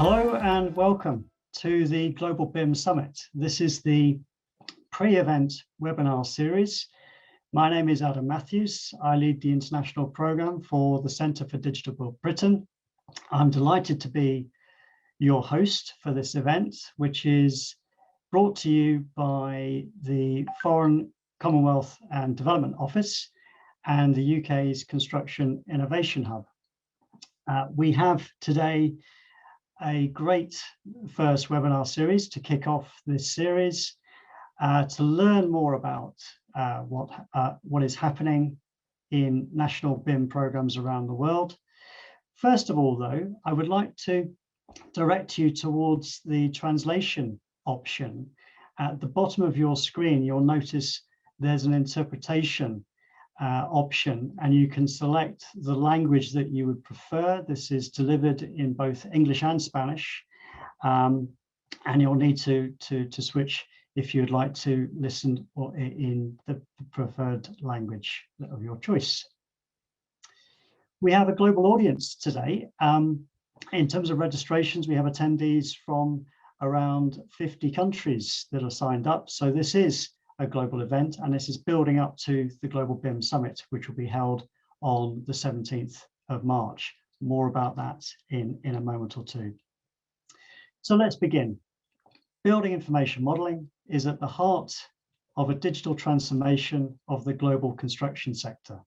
Hello and welcome to the Global BIM Summit. This is the pre-event webinar series. My name is Adam Matthews. I lead the international program for the Centre for Digital Britain. I'm delighted to be your host for this event, which is brought to you by the Foreign, Commonwealth and Development Office and the UK's Construction Innovation Hub. We have today a great first webinar series to kick off this series, to learn more about what is happening in national BIM programs around the world. First of all, though, I would like to direct you towards the translation option. At the bottom of your screen, you'll notice there's an interpretation option, and you can select the language that you would prefer. This is delivered in both English and Spanish, and you'll need to switch if you'd like to listen in the preferred language of your choice. We have a global audience today. In terms of registrations, we have attendees from around 50 countries that are signed up. So this is a global event, and this is building up to the Global BIM Summit, which will be held on the 17th of March. More about that in a moment or two. So let's begin. Building information modeling is at the heart of a digital transformation of the global construction sector.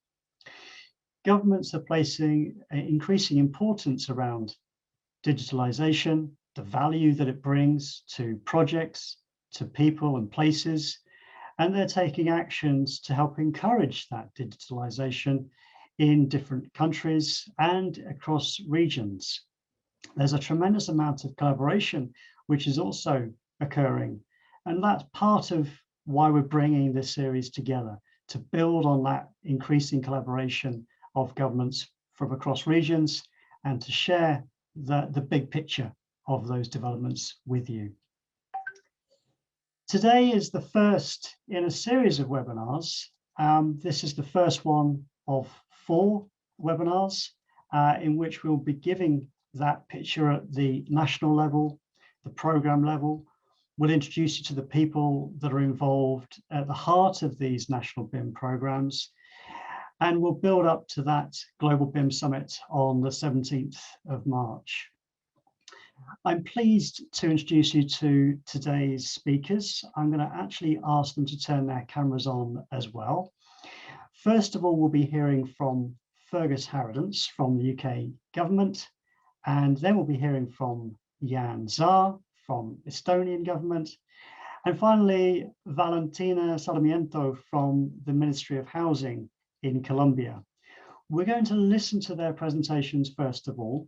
Governments are placing increasing importance around digitalization, the value that it brings to projects, to people and places, and they're taking actions to help encourage that digitalization in different countries and across regions. There's a tremendous amount of collaboration which is also occurring, and that's part of why we're bringing this series together, to build on that increasing collaboration of governments from across regions and to share the big picture of those developments with you. Today is the first in a series of webinars. This is the first one of 4 webinars in which we'll be giving that picture at the national level, the program level. We'll introduce you to the people that are involved at the heart of these national BIM programs, and we'll build up to that Global BIM Summit on the 17th of March. I'm pleased to introduce you to today's speakers. I'm going to actually ask them to turn their cameras on as well. First of all, we'll be hearing from Fergus Harradence from the UK government, and then we'll be hearing from Jan Zar from Estonian government, and finally Valentina Sarmiento from the Ministry of Housing in Colombia. We're going to listen to their presentations first of all,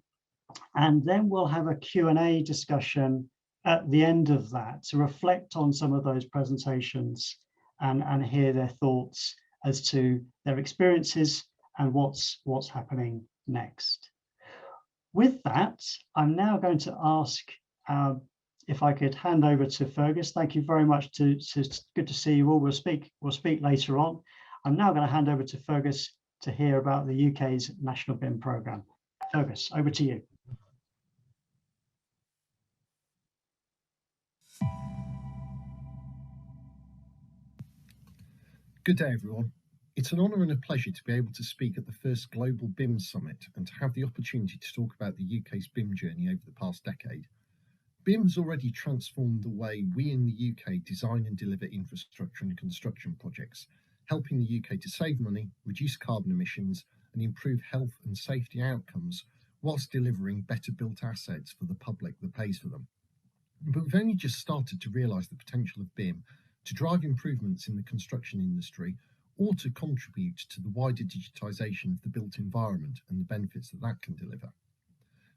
and then we'll have a Q&A discussion at the end of that to reflect on some of those presentations and hear their thoughts as to their experiences and what's happening next. With that, I'm now going to ask if I could hand over to Fergus. Thank you very much. It's good to see you all. We'll speak later on. I'm now going to hand over to Fergus to hear about the UK's National BIM programme. Fergus, over to you. Good day, everyone. It's an honour and a pleasure to be able to speak at the first Global BIM Summit and to have the opportunity to talk about the UK's BIM journey over the past decade. BIM has already transformed the way we in the UK design and deliver infrastructure and construction projects, helping the UK to save money, reduce carbon emissions, and improve health and safety outcomes, whilst delivering better built assets for the public that pays for them. But we've only just started to realise the potential of BIM to drive improvements in the construction industry or to contribute to the wider digitisation of the built environment and the benefits that that can deliver.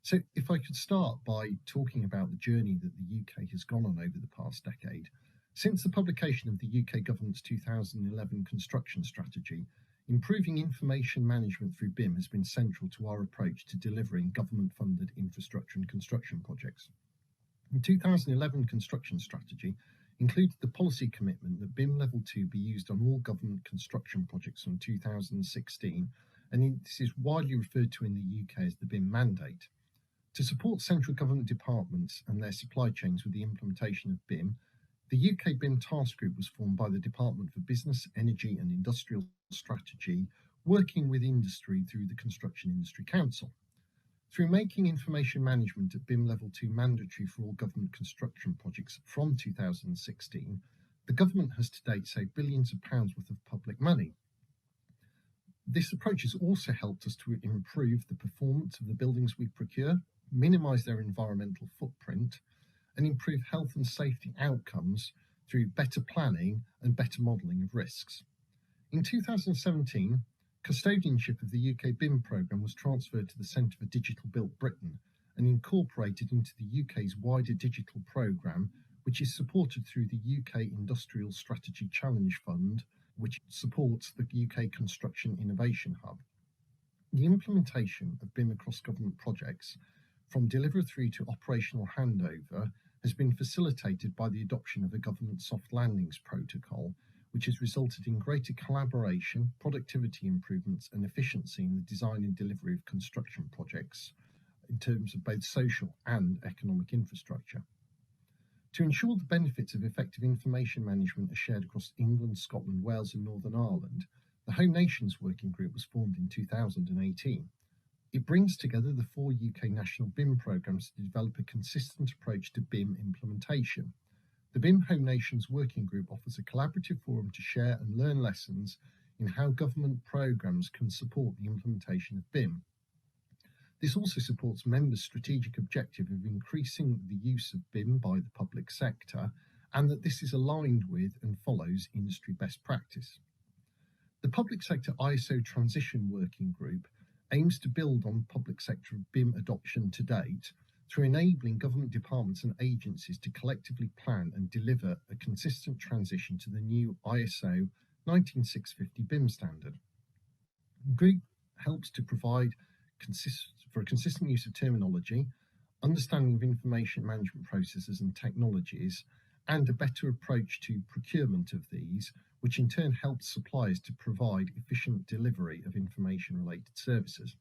So if I could start by talking about the journey that the UK has gone on over the past decade. Since the publication of the UK government's 2011 construction strategy, improving information management through BIM has been central to our approach to delivering government-funded infrastructure and construction projects. The 2011 construction strategy included the policy commitment that BIM Level 2 be used on all government construction projects from 2016, and this is widely referred to in the UK as the BIM mandate. To support central government departments and their supply chains with the implementation of BIM, the UK BIM Task Group was formed by the Department for Business, Energy and Industrial Strategy, working with industry through the Construction Industry Council. Through making information management at BIM Level 2 mandatory for all government construction projects from 2016, the government has to date saved billions of pounds worth of public money. This approach has also helped us to improve the performance of the buildings we procure, minimise their environmental footprint, and improve health and safety outcomes through better planning and better modelling of risks. In 2017, custodianship of the UK BIM programme was transferred to the Centre for Digital Built Britain and incorporated into the UK's wider digital programme, which is supported through the UK Industrial Strategy Challenge Fund, which supports the UK Construction Innovation Hub. The implementation of BIM across government projects, from delivery through to operational handover, has been facilitated by the adoption of a government soft landings protocol, which has resulted in greater collaboration, productivity improvements and efficiency in the design and delivery of construction projects in terms of both social and economic infrastructure. To ensure the benefits of effective information management are shared across England, Scotland, Wales and Northern Ireland, the Home Nations Working Group was formed in 2018. It brings together the 4 UK national BIM programmes to develop a consistent approach to BIM implementation. The BIM Home Nations Working Group offers a collaborative forum to share and learn lessons in how government programmes can support the implementation of BIM. This also supports members' strategic objective of increasing the use of BIM by the public sector, and that this is aligned with and follows industry best practice. The Public Sector ISO Transition Working Group aims to build on public sector BIM adoption to date through enabling government departments and agencies to collectively plan and deliver a consistent transition to the new ISO 19650 BIM standard. The group helps to provide for a consistent use of terminology, understanding of information management processes and technologies, and a better approach to procurement of these, which in turn helps suppliers to provide efficient delivery of information-related services.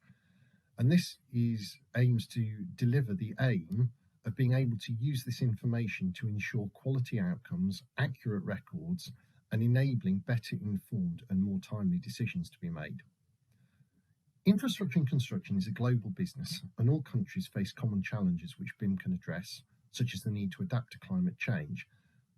And this aims to deliver the aim of being able to use this information to ensure quality outcomes, accurate records, and enabling better informed and more timely decisions to be made. Infrastructure and construction is a global business, and all countries face common challenges which BIM can address, such as the need to adapt to climate change.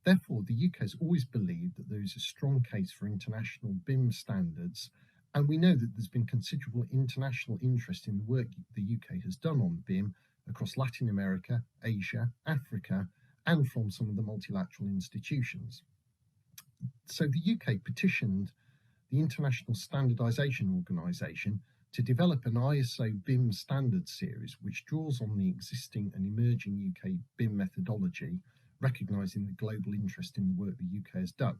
Therefore, the UK has always believed that there is a strong case for international BIM standards, and we know that there's been considerable international interest in the work the UK has done on BIM across Latin America, Asia, Africa, and from some of the multilateral institutions. So the UK petitioned the International Standardisation Organisation to develop an ISO BIM standards series which draws on the existing and emerging UK BIM methodology, recognising the global interest in the work the UK has done,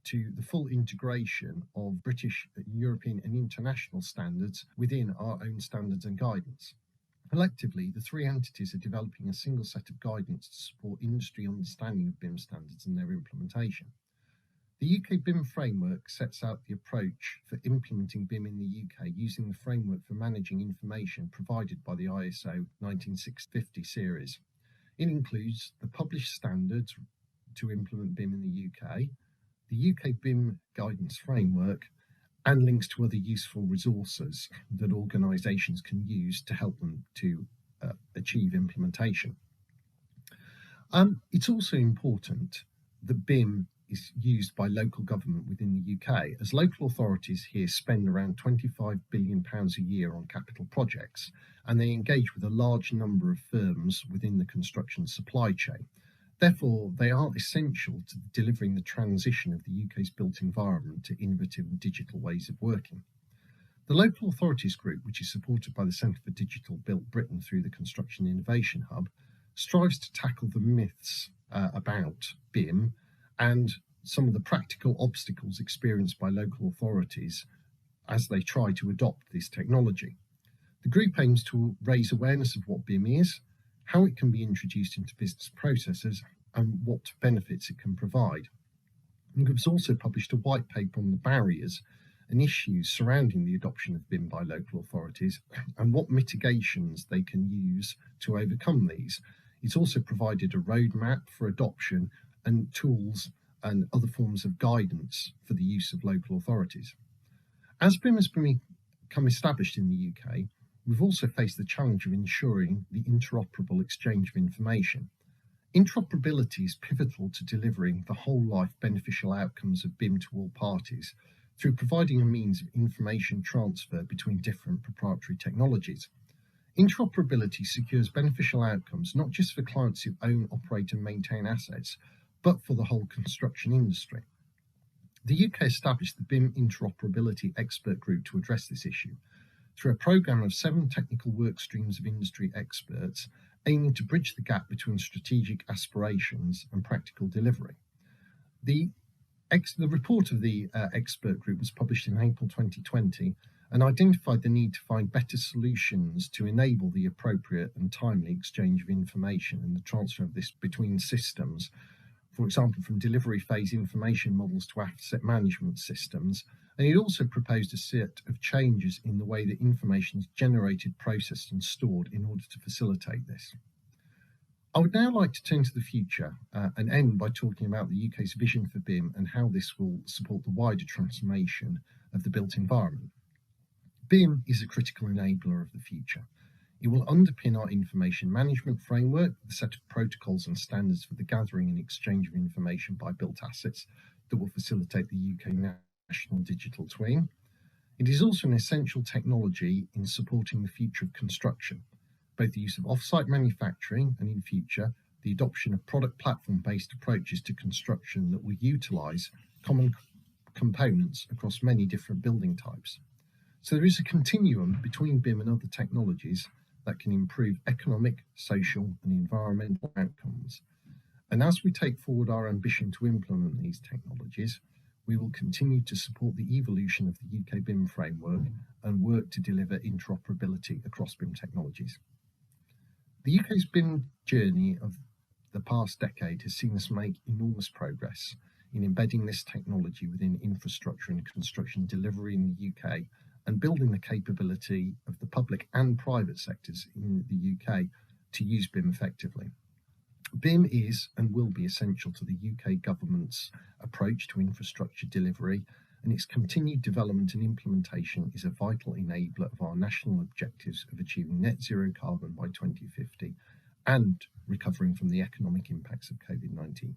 to the full integration of British, European and international standards within our own standards and guidance. Collectively, the 3 entities are developing a single set of guidance to support industry understanding of BIM standards and their implementation. The UK BIM framework sets out the approach for implementing BIM in the UK using the framework for managing information provided by the ISO 19650 series. It includes the published standards to implement BIM in the UK BIM guidance framework, and links to other useful resources that organisations can use to help them to achieve implementation. It's also important that BIM is used by local government within the UK, as local authorities here spend around £25 billion a year on capital projects, and they engage with a large number of firms within the construction supply chain. Therefore, they are essential to delivering the transition of the UK's built environment to innovative and digital ways of working. The Local Authorities Group, which is supported by the Centre for Digital Built Britain through the Construction Innovation Hub, strives to tackle the myths about BIM and some of the practical obstacles experienced by local authorities as they try to adopt this technology. The group aims to raise awareness of what BIM is, how it can be introduced into business processes, and what benefits it can provide. The group has also published a white paper on the barriers and issues surrounding the adoption of BIM by local authorities and what mitigations they can use to overcome these. It's also provided a roadmap for adoption and tools and other forms of guidance for the use of local authorities. As BIM has become established in the UK, we've also faced the challenge of ensuring the interoperable exchange of information. Interoperability is pivotal to delivering the whole life beneficial outcomes of BIM to all parties through providing a means of information transfer between different proprietary technologies. Interoperability secures beneficial outcomes not just for clients who own, operate and maintain assets, but for the whole construction industry. The UK established the BIM Interoperability Expert Group to address this issue through a programme of 7 technical work streams of industry experts aiming to bridge the gap between strategic aspirations and practical delivery. The report of the expert group was published in April 2020 and identified the need to find better solutions to enable the appropriate and timely exchange of information and the transfer of this between systems, for example, from delivery phase information models to asset management systems. And it also proposed a set of changes in the way that information is generated, processed and stored in order to facilitate this. I would now like to turn to the future and end by talking about the UK's vision for BIM and how this will support the wider transformation of the built environment. BIM is a critical enabler of the future. It will underpin our information management framework, the set of protocols and standards for the gathering and exchange of information by built assets that will facilitate the UK national digital twin. It is also an essential technology in supporting the future of construction, both the use of off-site manufacturing and, in future, the adoption of product platform-based approaches to construction that will utilise common components across many different building types. So there is a continuum between BIM and other technologies that can improve economic, social and environmental outcomes. And as we take forward our ambition to implement these technologies, we will continue to support the evolution of the UK BIM framework and work to deliver interoperability across BIM technologies. The UK's BIM journey of the past decade has seen us make enormous progress in embedding this technology within infrastructure and construction delivery in the UK and building the capability of the public and private sectors in the UK to use BIM effectively. BIM is and will be essential to the UK government's approach to infrastructure delivery, and its continued development and implementation is a vital enabler of our national objectives of achieving net zero carbon by 2050 and recovering from the economic impacts of COVID-19.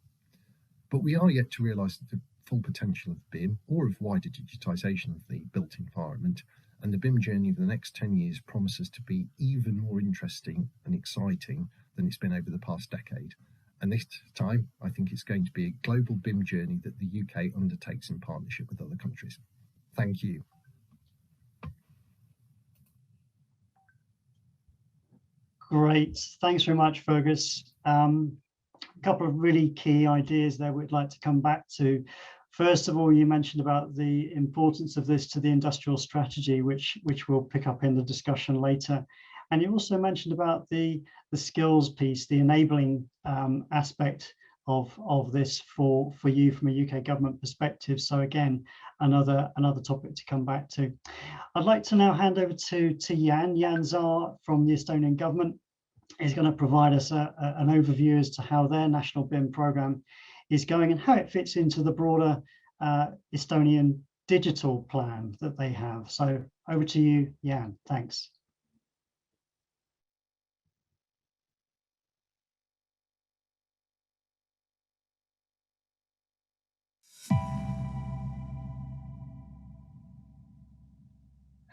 But we are yet to realise the full potential of BIM or of wider digitisation of the built environment, and the BIM journey of the next 10 years promises to be even more interesting and exciting than it's been over the past decade. And this time, I think it's going to be a global BIM journey that the UK undertakes in partnership with other countries. Thank you. Great, thanks very much, Fergus. A couple of really key ideas there we'd like to come back to. First of all, you mentioned about the importance of this to the industrial strategy, which we'll pick up in the discussion later. And you also mentioned about the skills piece, the enabling aspect of this for you from a UK government perspective. So again, another topic to come back to. I'd like to now hand over to Jan. Jan Zaar from the Estonian government is going to provide us an overview as to how their national BIM programme is going and how it fits into the broader Estonian digital plan that they have. So over to you, Jan. Thanks.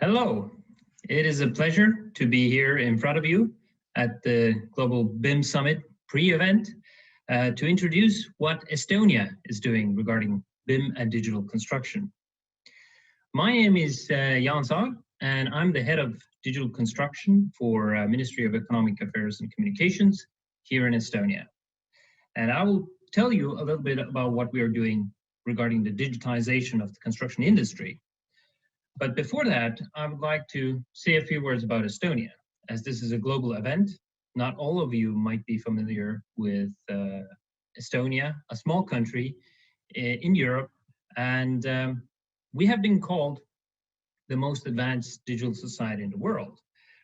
Hello, it is a pleasure to be here in front of you at the Global BIM Summit pre-event to introduce what Estonia is doing regarding BIM and digital construction. My name is Jan Zaar, and I'm the head of digital construction for Ministry of Economic Affairs and Communications here in Estonia. And I will tell you a little bit about what we are doing regarding the digitization of the construction industry. But before that, I would like to say a few words about Estonia, as this is a global event. Not all of you might be familiar with Estonia, a small country in Europe, and we have been called the most advanced digital society in the world.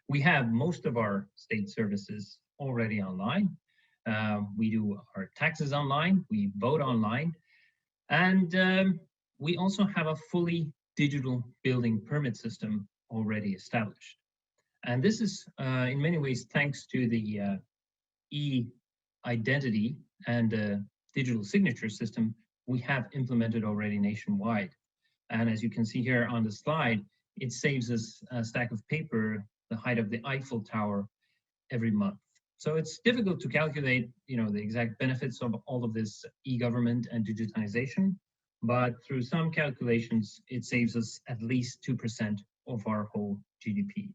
We have most of our state services already online. We do our taxes online, we vote online, and we also have a fully digital building permit system already established. And this is in many ways thanks to the e-identity and digital signature system we have implemented already nationwide. And as you can see here on the slide, it saves us a stack of paper the height of the Eiffel Tower every month. So it's difficult to calculate, the exact benefits of all of this e-government and digitization, but through some calculations, it saves us at least 2% of our whole GDP.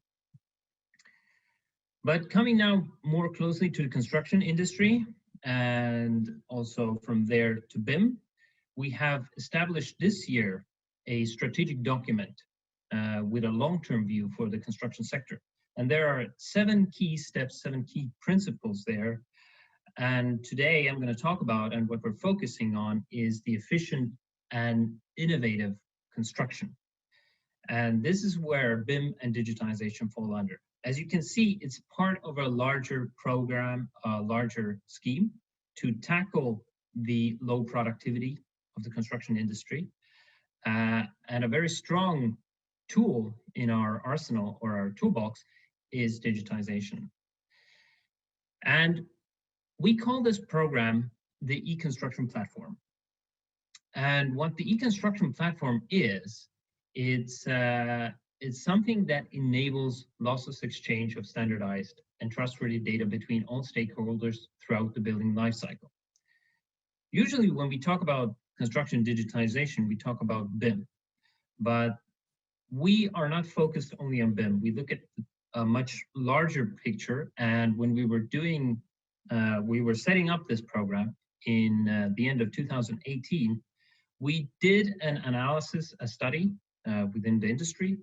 But coming now more closely to the construction industry and also from there to BIM, we have established this year a strategic document with a long-term view for the construction sector. And there are 7 key steps, 7 key principles there. And today I'm going to talk about, and what we're focusing on, is the efficient and innovative construction. And this is where BIM and digitization fall under. As you can see, it's part of a larger program, a larger scheme to tackle the low productivity of the construction industry. And a very strong tool in our arsenal or our toolbox is digitization. And we call this program the e-construction platform. And what the e-construction platform is, it's something that enables lossless exchange of standardized and trustworthy data between all stakeholders throughout the building lifecycle. Usually when we talk about construction digitization, we talk about BIM, but we are not focused only on BIM. We look at a much larger picture, and when we were setting up this program in the end of 2018, we did an analysis, a study within the industry,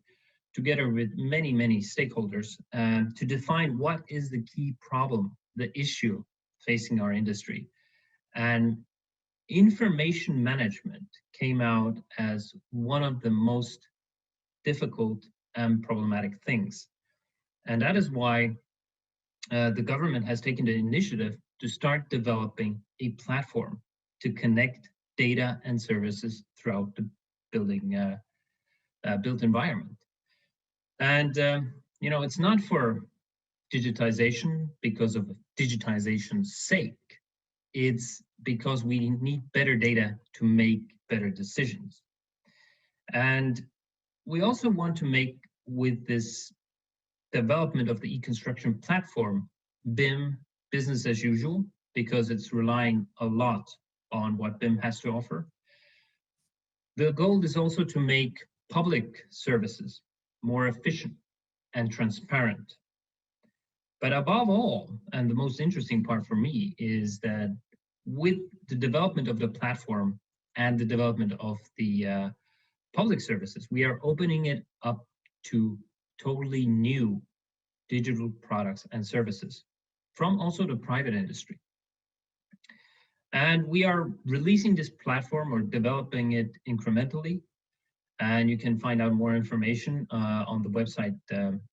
together with many, many stakeholders, to define what is the key problem, the issue facing our industry. And information management came out as one of the most difficult and problematic things. And that is why the government has taken the initiative to start developing a platform to connect data and services throughout the built environment. And it's not for digitization because of digitization's sake. It's because we need better data to make better decisions. And we also want to make, with this development of the e-construction platform, BIM business as usual, because it's relying a lot on what BIM has to offer. The goal is also to make public services more efficient and transparent. But above all, and the most interesting part for me, is that with the development of the platform and the development of the public services, we are opening it up to totally new digital products and services from also the private industry. And we are releasing this platform or developing it incrementally. And you can find out more information on the website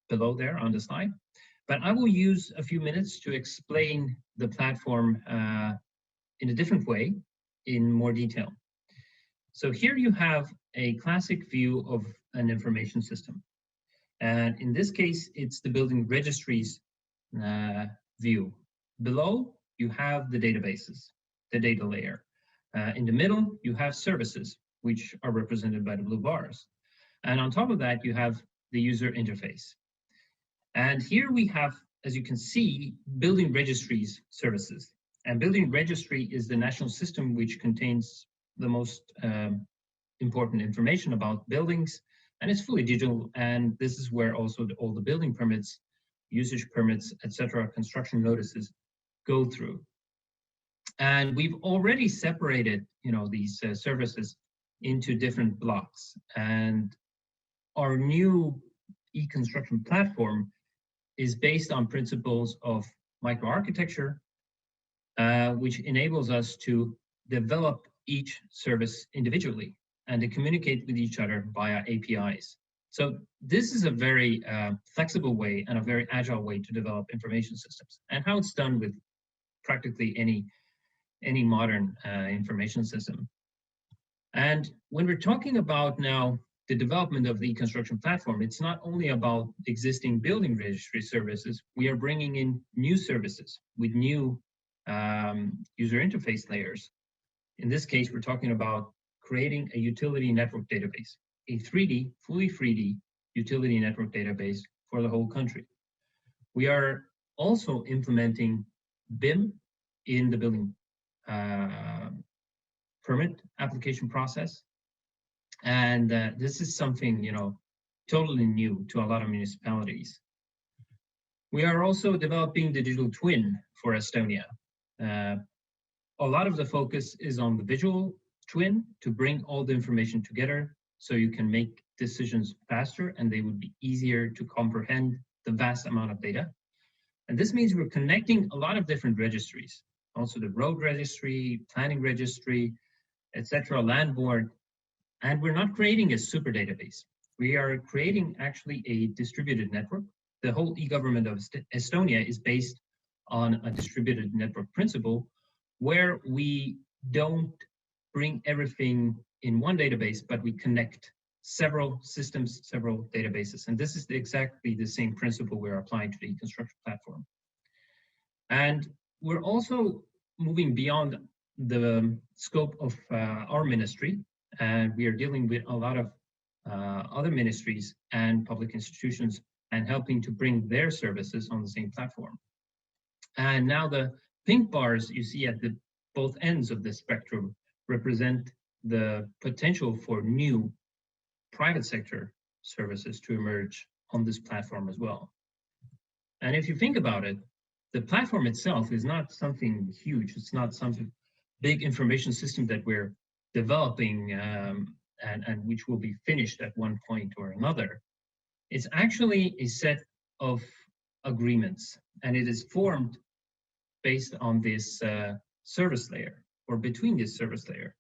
below there on the slide. But I will use a few minutes to explain the platform in a different way, in more detail. So here you have a classic view of an information system. And in this case, it's the building registries view. Below, you have the databases, the data layer. In the middle, you have services, which are represented by the blue bars. And on top of that, you have the user interface. And here we have, as you can see, building registries services. And building registry is the national system which contains the most important information about buildings, and it's fully digital. And this is where also all the building permits, usage permits, etc., construction notices go through. And we've already separated, these services into different blocks. And our new e-construction platform is based on principles of microarchitecture, which enables us to develop each service individually and to communicate with each other via APIs. So this is a very flexible way and a very agile way to develop information systems, and how it's done with practically any modern information system. And when we're talking about now the development of the e-construction platform, it's not only about existing building registry services, we are bringing in new services with new user interface layers. In this case, we're talking about creating a utility network database, a fully 3D utility network database for the whole country. We are also implementing BIM in the building permit application process. And this is something, totally new to a lot of municipalities. We are also developing the digital twin for Estonia. A lot of the focus is on the visual twin to bring all the information together so you can make decisions faster and they would be easier to comprehend the vast amount of data. And this means we're connecting a lot of different registries, also the road registry, planning registry, etc., land board. And we're not creating a super database. We are creating actually a distributed network. The whole e-government of Estonia is based on a distributed network principle where we don't bring everything in one database, but we connect several systems, several databases. And this is exactly the same principle we're applying to the e-construction platform. And we're also moving beyond the scope of our ministry, and we are dealing with a lot of other ministries and public institutions and helping to bring their services on the same platform. And now the pink bars you see at both ends of the spectrum represent the potential for new private sector services to emerge on this platform as well. And if you think about it, the platform itself is not something huge. It's not some big information system that we're developing and which will be finished at one point or another. It's actually a set of agreements, and it is formed based on this service layer or between this service layer.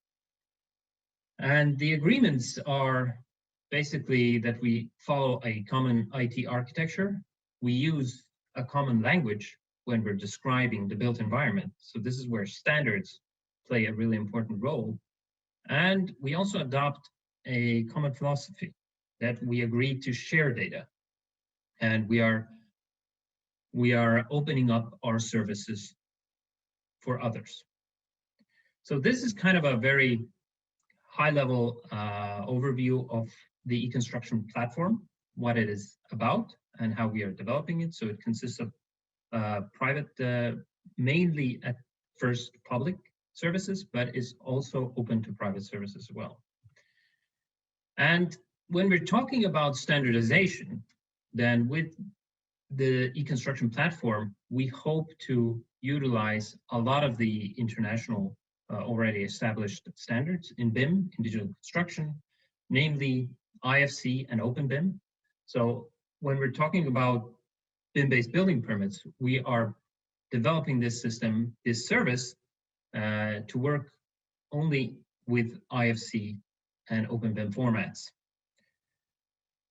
And the agreements are basically that we follow a common IT architecture. We use a common language when we're describing the built environment. So this is where standards play a really important role. And we also adopt a common philosophy that we agree to share data. And we are opening up our services for others. So this is kind of a very high-level overview of the e-construction platform, what it is about and how we are developing it. So it consists of private, mainly at first public services, but is also open to private services as well. And when we're talking about standardization, then with the e-construction platform, we hope to utilize a lot of the international already established standards in BIM, in digital construction, namely IFC and OpenBIM. So when we're talking about BIM-based building permits, we are developing this system, this service, to work only with IFC and OpenBIM formats.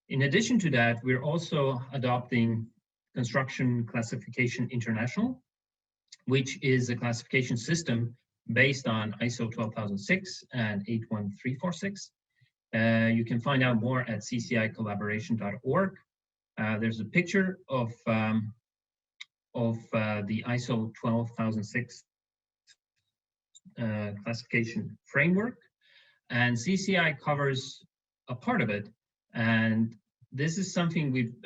In addition to that, we're also adopting Construction Classification International, which is a classification system based on ISO 12006 and 81346. You can find out more at ccicollaboration.org. There's a picture of the ISO 12006 classification framework, and CCI covers a part of it. And this is something we've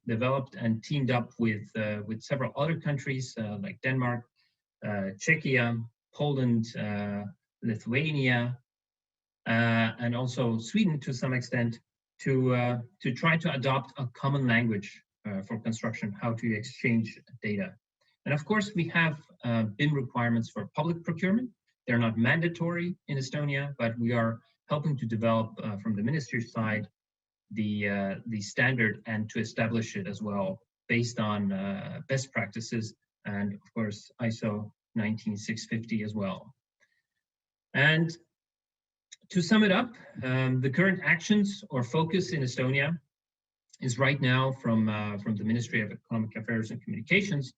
developed and teamed up with several other countries like Denmark, Czechia, Poland, Lithuania, and also Sweden to some extent, to try to adopt a common language for construction, how to exchange data. And of course, we have BIM requirements for public procurement. They're not mandatory in Estonia, but we are helping to develop from the ministry side the standard and to establish it as well based on best practices and of course ISO 19650 as well. And to sum it up, the current actions or focus in Estonia is right now from the Ministry of Economic Affairs and Communications,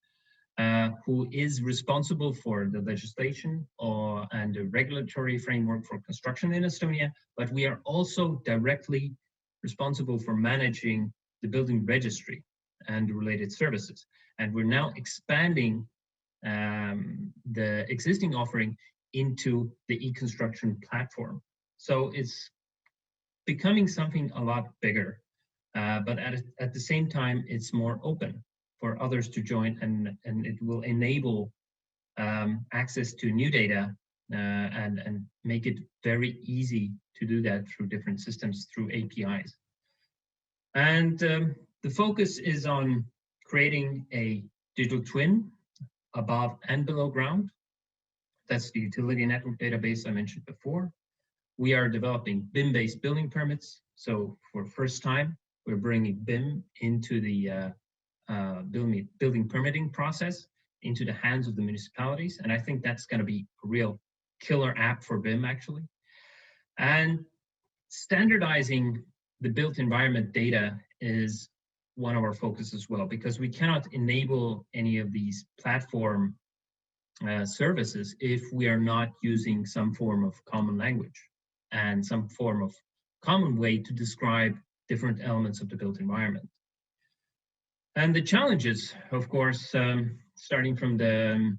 who is responsible for the legislation and the regulatory framework for construction in Estonia, but we are also directly responsible for managing the building registry and related services. And we're now expanding the existing offering into the e-construction platform. So it's becoming something a lot bigger, but at the same time, it's more open for others to join, and it will enable access to new data and make it very easy to do that through different systems, through APIs. And the focus is on creating a digital twin above and below ground. That's the utility network database I mentioned before. We are developing BIM-based building permits. So for the first time, we're bringing BIM into the building permitting process into the hands of the municipalities. And I think that's going to be a real killer app for BIM, actually. And standardizing the built environment data is one of our focus as well, because we cannot enable any of these platform services if we are not using some form of common language and some form of common way to describe different elements of the built environment. And the challenges, of course, starting from the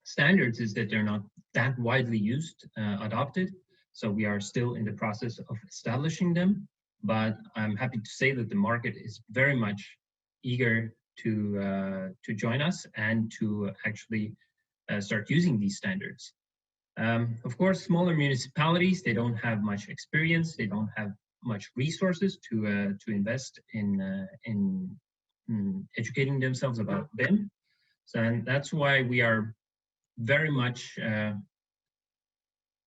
standards, is that they're not that widely used, adopted. So we are still in the process of establishing them, but I'm happy to say that the market is very much eager to join us and to actually start using these standards. Of course, smaller municipalities, they don't have much experience, they don't have much resources to invest in educating themselves about BIM. So, and that's why we are very much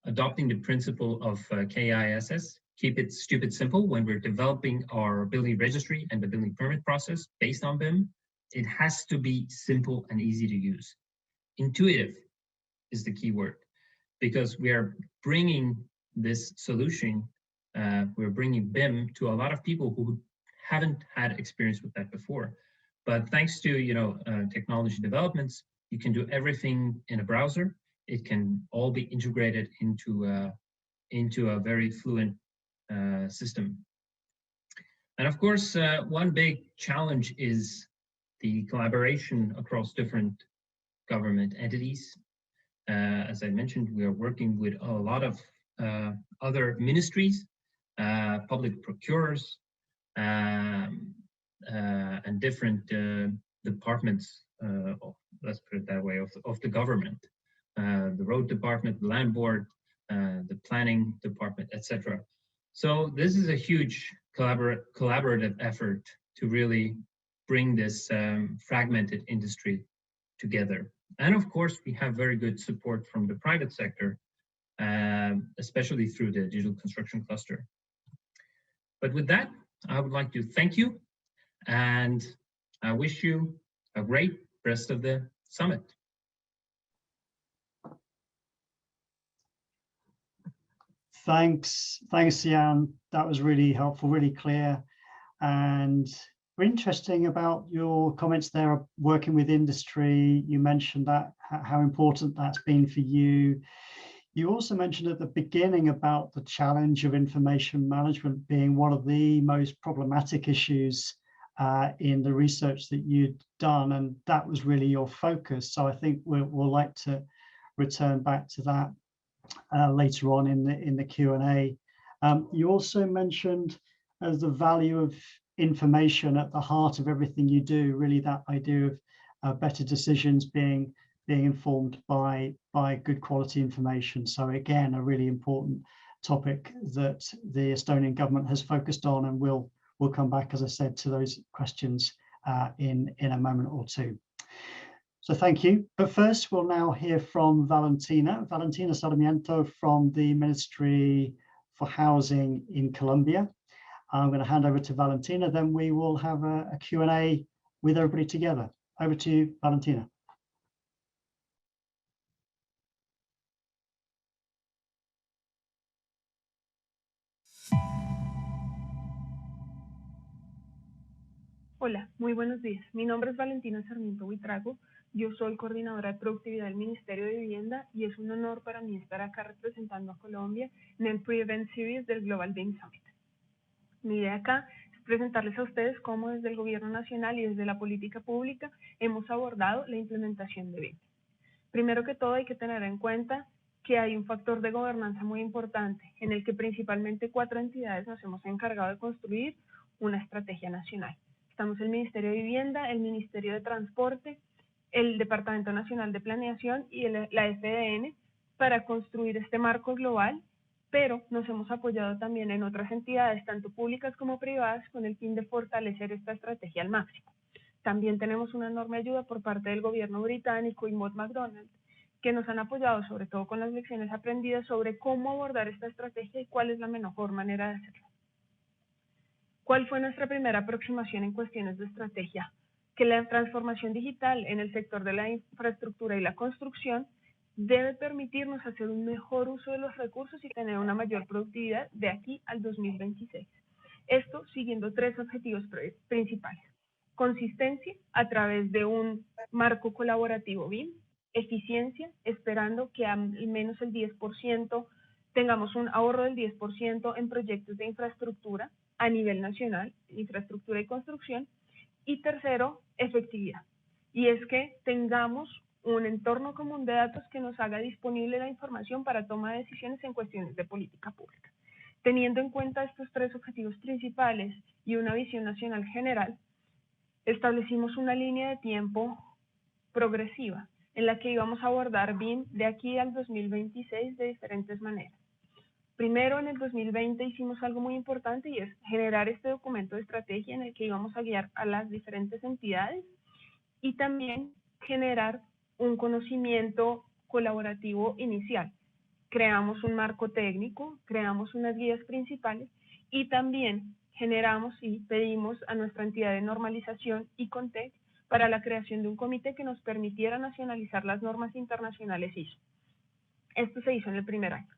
adopting the principle of KISS, keep it stupid simple, when we're developing our building registry and the building permit process based on BIM. It has to be simple and easy to use. Intuitive is the key word, because we are bringing this solution, we're bringing BIM to a lot of people who haven't had experience with that before. But thanks to technology developments, you can do everything in a browser. It can all be integrated into a very fluent system. And of course, one big challenge is the collaboration across different government entities. As I mentioned, we are working with a lot of other ministries, public procurers, and different departments, let's put it that way, of the government, the road department, the land board, the planning department, etc. So this is a huge collaborative effort to really bring this fragmented industry together. And of course, we have very good support from the private sector, especially through the digital construction cluster. But with that, I would like to thank you, and I wish you a great rest of the summit. Thanks, Jan. That was really helpful, really clear, and interesting about your comments there of working with industry. You mentioned that, how important that's been for you. You also mentioned at the beginning about the challenge of information management being one of the most problematic issues in the research that you'd done, and that was really your focus. So I think we'll like to return back to that later on in the Q&A. You also mentioned as the value of information at the heart of everything you do, really that idea of better decisions being informed by good quality information. So again, a really important topic that the Estonian government has focused on, and we'll come back, as I said, to those questions in a moment or two. So thank you. But first, we'll now hear from Valentina Sarmiento from the Ministry for Housing in Colombia. I'm going to hand over to Valentina, then we will have a Q&A with everybody together. Over to you, Valentina. Hola, muy buenos días. Mi nombre es Valentina Sarmiento Buitrago. Yo soy coordinadora de productividad del Ministerio de Vivienda y es un honor para mí estar acá representando a Colombia en el Pre-Event Series del Global BIM Summit. Mi idea acá es presentarles a ustedes cómo desde el Gobierno Nacional y desde la política pública hemos abordado la implementación de BIM. Primero que todo hay que tener en cuenta que hay un factor de gobernanza muy importante en el que principalmente 4 entidades nos hemos encargado de construir una estrategia nacional. Estamos el Ministerio de Vivienda, el Ministerio de Transporte, el Departamento Nacional de Planeación y la FDN para construir este marco global, pero nos hemos apoyado también en otras entidades, tanto públicas como privadas, con el fin de fortalecer esta estrategia al máximo. También tenemos una enorme ayuda por parte del gobierno británico y Mott McDonald, que nos han apoyado sobre todo con las lecciones aprendidas sobre cómo abordar esta estrategia y cuál es la mejor manera de hacerlo. ¿Cuál fue nuestra primera aproximación en cuestiones de estrategia? Que la transformación digital en el sector de la infraestructura y la construcción debe permitirnos hacer un mejor uso de los recursos y tener una mayor productividad de aquí al 2026. Esto siguiendo 3 objetivos principales. Consistencia a través de un marco colaborativo BIM, eficiencia, esperando que al menos el 10% tengamos un ahorro del 10% en proyectos de infraestructura a nivel nacional, infraestructura y construcción, y tercero, efectividad. Y es que tengamos un entorno común de datos que nos haga disponible la información para toma de decisiones en cuestiones de política pública. Teniendo en cuenta estos 3 objetivos principales y una visión nacional general, establecimos una línea de tiempo progresiva en la que íbamos a abordar BIM de aquí al 2026 de diferentes maneras. Primero, en el 2020 hicimos algo muy importante y es generar este documento de estrategia en el que íbamos a guiar a las diferentes entidades y también generar un conocimiento colaborativo inicial. Creamos un marco técnico, creamos unas guías principales y también generamos y pedimos a nuestra entidad de normalización y CONTEC para la creación de un comité que nos permitiera nacionalizar las normas internacionales ISO. Esto se hizo en el primer año.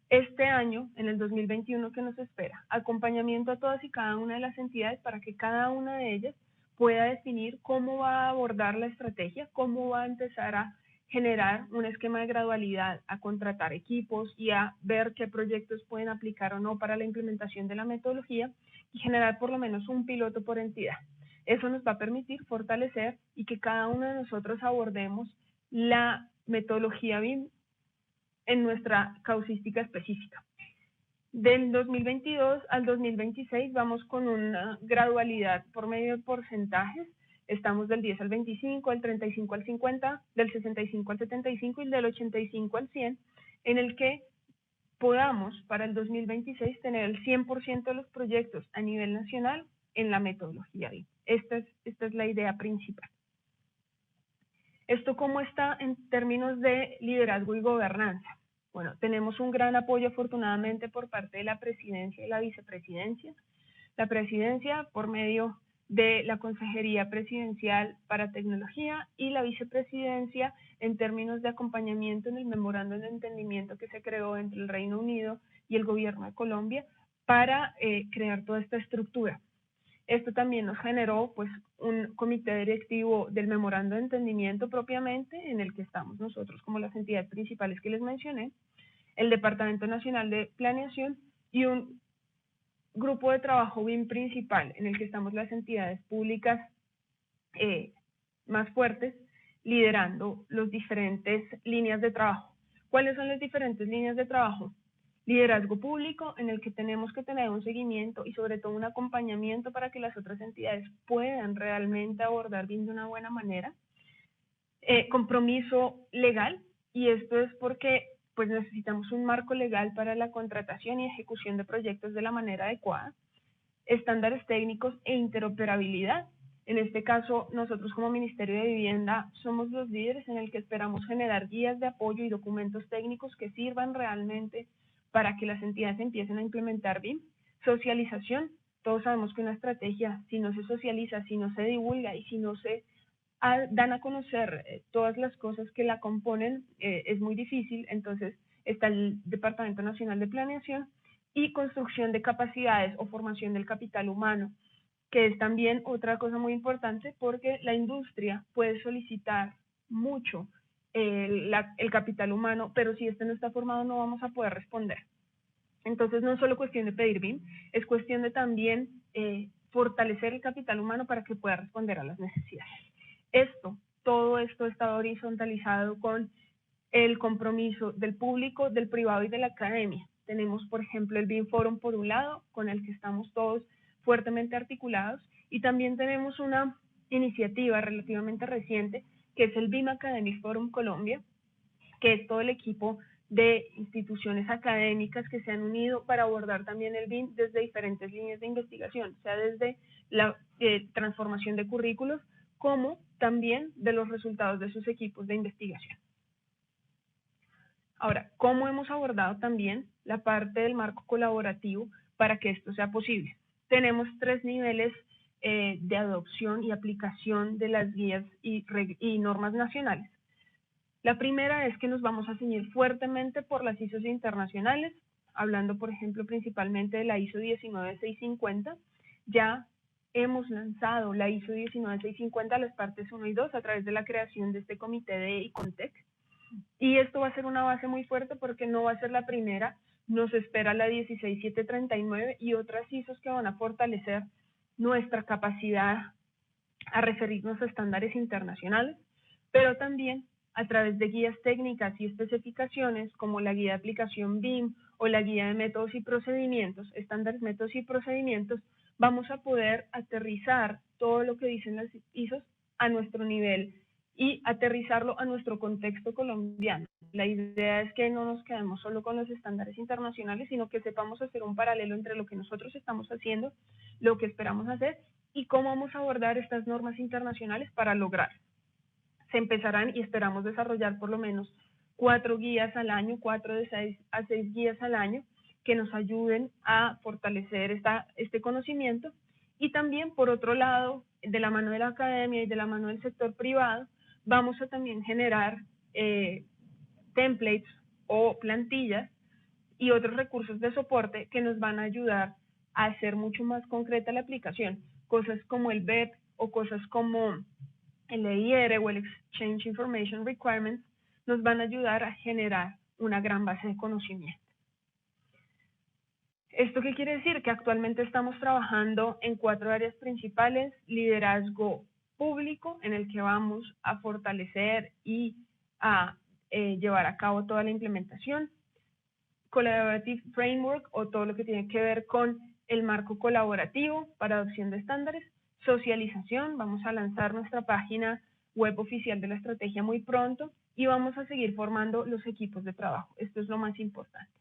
Este año, en el 2021 que nos espera, acompañamiento a todas y cada una de las entidades para que cada una de ellas pueda definir cómo va a abordar la estrategia, cómo va a empezar a generar un esquema de gradualidad, a contratar equipos y a ver qué proyectos pueden aplicar o no para la implementación de la metodología y generar por lo menos un piloto por entidad. Eso nos va a permitir fortalecer y que cada uno de nosotros abordemos la metodología BIM en nuestra causística específica. Del 2022 al 2026 vamos con una gradualidad por medio de porcentajes. Estamos del 10 al 25, del 35 al 50, del 65 al 75 y del 85 al 100, en el que podamos para el 2026 tener el 100% de los proyectos a nivel nacional en la metodología BIM. Esta es la idea principal. ¿Esto cómo está en términos de liderazgo y gobernanza? Bueno, tenemos un gran apoyo afortunadamente por parte de la presidencia y la vicepresidencia. La presidencia por medio de la Consejería Presidencial para Tecnología y la vicepresidencia en términos de acompañamiento en el memorándum de entendimiento que se creó entre el Reino Unido y el gobierno de Colombia para crear toda esta estructura. Esto también nos generó pues un comité directivo del memorando de entendimiento propiamente, en el que estamos nosotros como las entidades principales que les mencioné, el Departamento Nacional de Planeación y un grupo de trabajo BIM principal en el que estamos las entidades públicas más fuertes liderando las diferentes líneas de trabajo. ¿Cuáles son las diferentes líneas de trabajo? Liderazgo público, en el que tenemos que tener un seguimiento y sobre todo un acompañamiento para que las otras entidades puedan realmente abordar BIM de una buena manera. Compromiso legal, y esto es porque pues necesitamos un marco legal para la contratación y ejecución de proyectos de la manera adecuada. Estándares técnicos e interoperabilidad. En este caso, nosotros como Ministerio de Vivienda somos los líderes en el que esperamos generar guías de apoyo y documentos técnicos que sirvan realmente para que las entidades empiecen a implementar BIM. Socialización. Todos sabemos que una estrategia, si no se socializa, si no se divulga y si no se dan a conocer todas las cosas que la componen, es muy difícil. Entonces está el Departamento Nacional de Planeación y construcción de capacidades o formación del capital humano. que es también otra cosa muy importante porque la industria puede solicitar mucho el capital humano, pero si este no está formado no vamos a poder responder. Entonces no es solo cuestión de pedir BIM, es cuestión de también fortalecer el capital humano para que pueda responder a las necesidades. Todo esto está horizontalizado con el compromiso del público, del privado y de la academia. Tenemos, por ejemplo, el BIM Forum por un lado, con el que estamos todos fuertemente articulados, y también tenemos una iniciativa relativamente reciente, que es el BIM Academic Forum Colombia, que es todo el equipo de instituciones académicas que se han unido para abordar también el BIM desde diferentes líneas de investigación, sea desde la transformación de currículos, como también de los resultados de sus equipos de investigación. Ahora, ¿cómo hemos abordado también la parte del marco colaborativo para que esto sea posible? Tenemos 3 niveles de adopción y aplicación de las guías y normas nacionales. La primera es que nos vamos a ceñir fuertemente por las ISOs internacionales, hablando, por ejemplo, principalmente de la ISO 19650. Ya hemos lanzado la ISO 19650 a las partes 1 y 2 a través de la creación de este comité de ICONTEC. Y esto va a ser una base muy fuerte porque no va a ser la primera, nos espera la 16739 y otras ISOs que van a fortalecer nuestra capacidad a referirnos a estándares internacionales, pero también a través de guías técnicas y especificaciones como la guía de aplicación BIM o la guía de métodos y procedimientos, estándares, métodos y procedimientos, vamos a poder aterrizar todo lo que dicen las ISOs a nuestro nivel y aterrizarlo a nuestro contexto colombiano. La idea es que no nos quedemos solo con los estándares internacionales, sino que sepamos hacer un paralelo entre lo que nosotros estamos haciendo, lo que esperamos hacer y cómo vamos a abordar estas normas internacionales para lograrlo. Se empezarán y esperamos desarrollar por lo menos 4 guías al año, 4 de 6 a 6 guías al año que nos ayuden a fortalecer este conocimiento. Y también, por otro lado, de la mano de la academia y de la mano del sector privado, vamos a también generar templates o plantillas y otros recursos de soporte que nos van a ayudar a hacer mucho más concreta la aplicación. Cosas como el BEP o cosas como el EIR o el Exchange Information Requirements nos van a ayudar a generar una gran base de conocimiento. ¿Esto qué quiere decir? Que actualmente estamos trabajando en 4 áreas principales: liderazgo público, en el que vamos a fortalecer y a llevar a cabo toda la implementación; Collaborative Framework, o todo lo que tiene que ver con el marco colaborativo para adopción de estándares; socialización, vamos a lanzar nuestra página web oficial de la estrategia muy pronto y vamos a seguir formando los equipos de trabajo. Esto es lo más importante.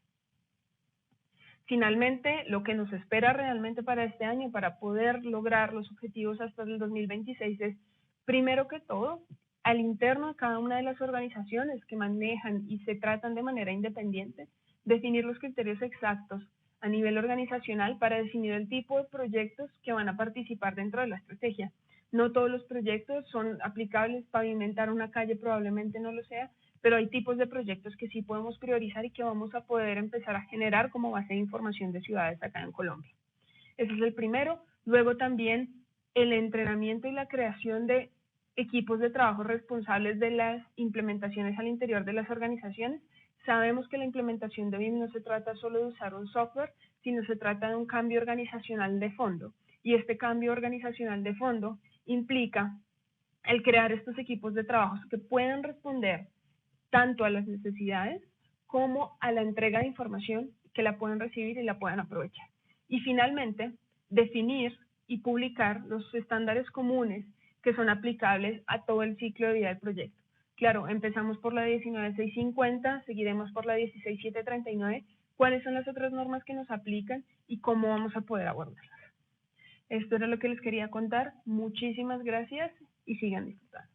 Finalmente, lo que nos espera realmente para este año, para poder lograr los objetivos hasta el 2026, es, primero que todo, al interno de cada una de las organizaciones que manejan y se tratan de manera independiente, definir los criterios exactos a nivel organizacional para definir el tipo de proyectos que van a participar dentro de la estrategia. No todos los proyectos son aplicables. Pavimentar una calle probablemente no lo sea, pero hay tipos de proyectos que sí podemos priorizar y que vamos a poder empezar a generar como base de información de ciudades acá en Colombia. Ese es el primero. Luego también el entrenamiento y la creación de equipos de trabajo responsables de las implementaciones al interior de las organizaciones. Sabemos que la implementación de BIM no se trata solo de usar un software, sino se trata de un cambio organizacional de fondo. Y este cambio organizacional de fondo implica el crear estos equipos de trabajo que puedan responder tanto a las necesidades como a la entrega de información, que la puedan recibir y la puedan aprovechar. Y finalmente, definir y publicar los estándares comunes que son aplicables a todo el ciclo de vida del proyecto. Claro, empezamos por la 19650, seguiremos por la 16739. ¿Cuáles son las otras normas que nos aplican y cómo vamos a poder abordarlas? Esto era lo que les quería contar. Muchísimas gracias y sigan disfrutando.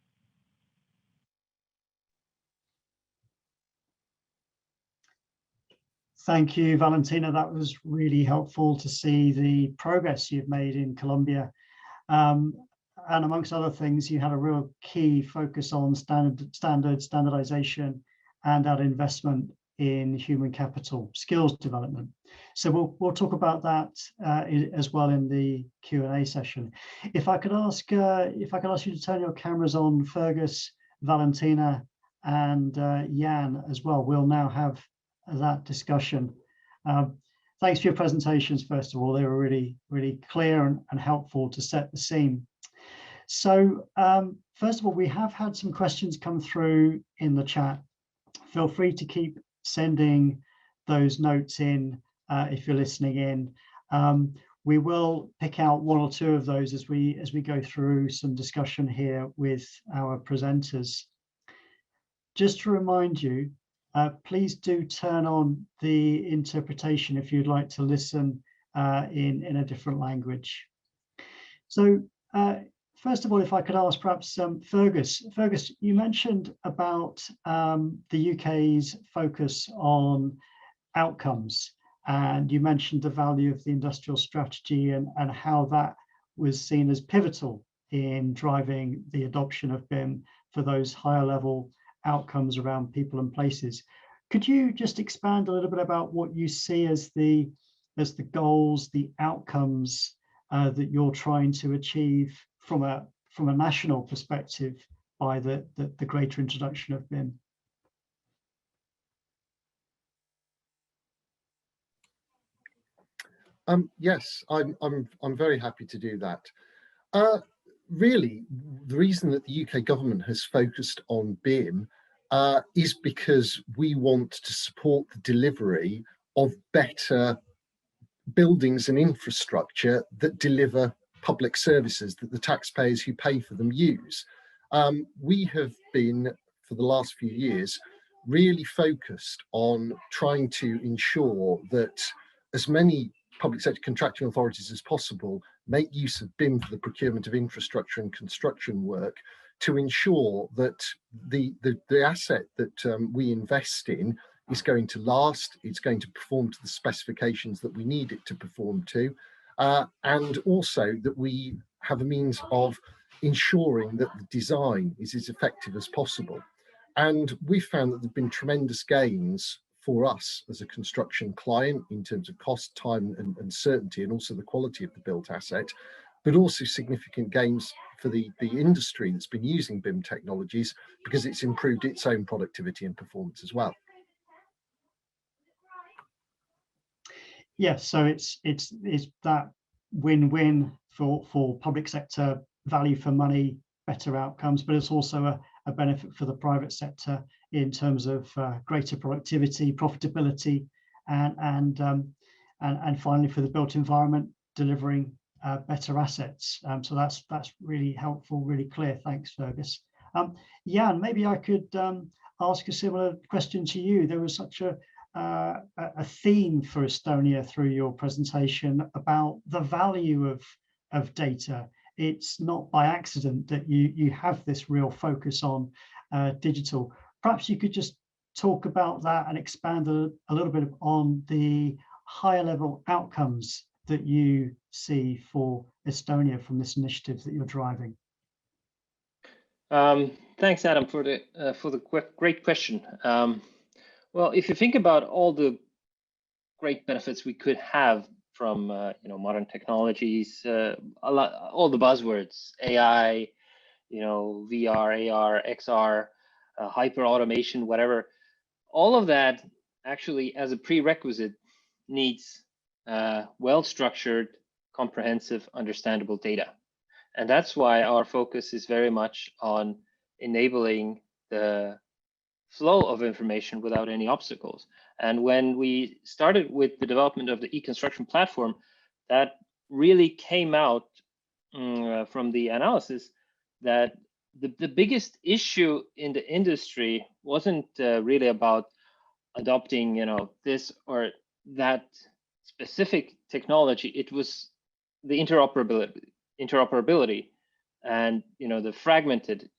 Thank you, Valentina. That was really helpful to see the progress you've made in Colombia. And amongst other things, you had a real key focus on standardization and that investment in human capital skills development. So we'll talk about that as well in the Q&A session. If I could ask you to turn your cameras on, Fergus, Valentina, and Jan as well. We'll now have that discussion. Thanks for your presentations, first of all. They were really clear and helpful to set the scene. So first of all, we have had some questions come through in the chat. Feel free to keep sending those notes in if you're listening in. We will pick out one or two of those as we go through some discussion here with our presenters. Just to remind you, please do turn on the interpretation if you'd like to listen in a different language. So first of all, if I could ask perhaps Fergus, you mentioned about the UK's focus on outcomes, and you mentioned the value of the industrial strategy and how that was seen as pivotal in driving the adoption of BIM for those higher level outcomes around people and places. Could you just expand a little bit about what you see as the goals, the outcomes that you're trying to achieve from a national perspective by the greater introduction of BIM? Yes, I'm very happy to do that. Really, the reason that the UK government has focused on BIM is because we want to support the delivery of better buildings and infrastructure that deliver public services that the taxpayers who pay for them use. We have been, for the last few years, really focused on trying to ensure that as many public sector contracting authorities as possible make use of BIM for the procurement of infrastructure and construction work to ensure that the asset that we invest in is going to last, it's going to perform to the specifications that we need it to perform to, and also that we have a means of ensuring that the design is as effective as possible. And we found that there have been tremendous gains for us as a construction client in terms of cost, time and certainty, and also the quality of the built asset, but also significant gains for the industry that's been using BIM technologies because it's improved its own productivity and performance as well. Yes, so it's that win-win for public sector, value for money, better outcomes, but it's also a benefit for the private sector in terms of greater productivity, profitability, and finally for the built environment, delivering better assets. So that's really helpful, really clear. Thanks, Fergus. Jan, maybe I could ask a similar question to you. There was such a theme for Estonia through your presentation about the value of data. It's not by accident that you have this real focus on digital. Perhaps you could just talk about that and expand a little bit on the higher level outcomes that you see for Estonia from this initiative that you're driving. Thanks, Adam, for the great question. Well, if you think about all the great benefits we could have from modern technologies, all the buzzwords, AI, VR, AR, XR, hyper automation, whatever, all of that actually as a prerequisite needs well-structured, comprehensive, understandable data. And that's why our focus is very much on enabling the flow of information without any obstacles. And when we started with the development of the e-construction platform, that really came out from the analysis that the biggest issue in the industry wasn't really about adopting this or that specific technology. It was the interoperability and the fragmented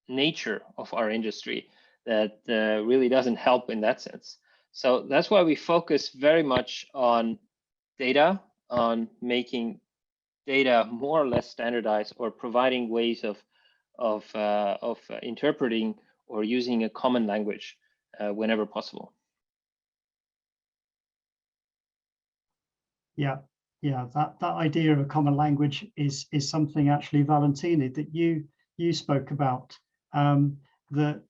nature of our industry that really doesn't help in that sense. So that's why we focus very much on data, on making data more or less standardized, or providing ways of interpreting or using a common language whenever possible. Yeah, yeah, that idea of a common language is something actually, Valentina, that you spoke about, that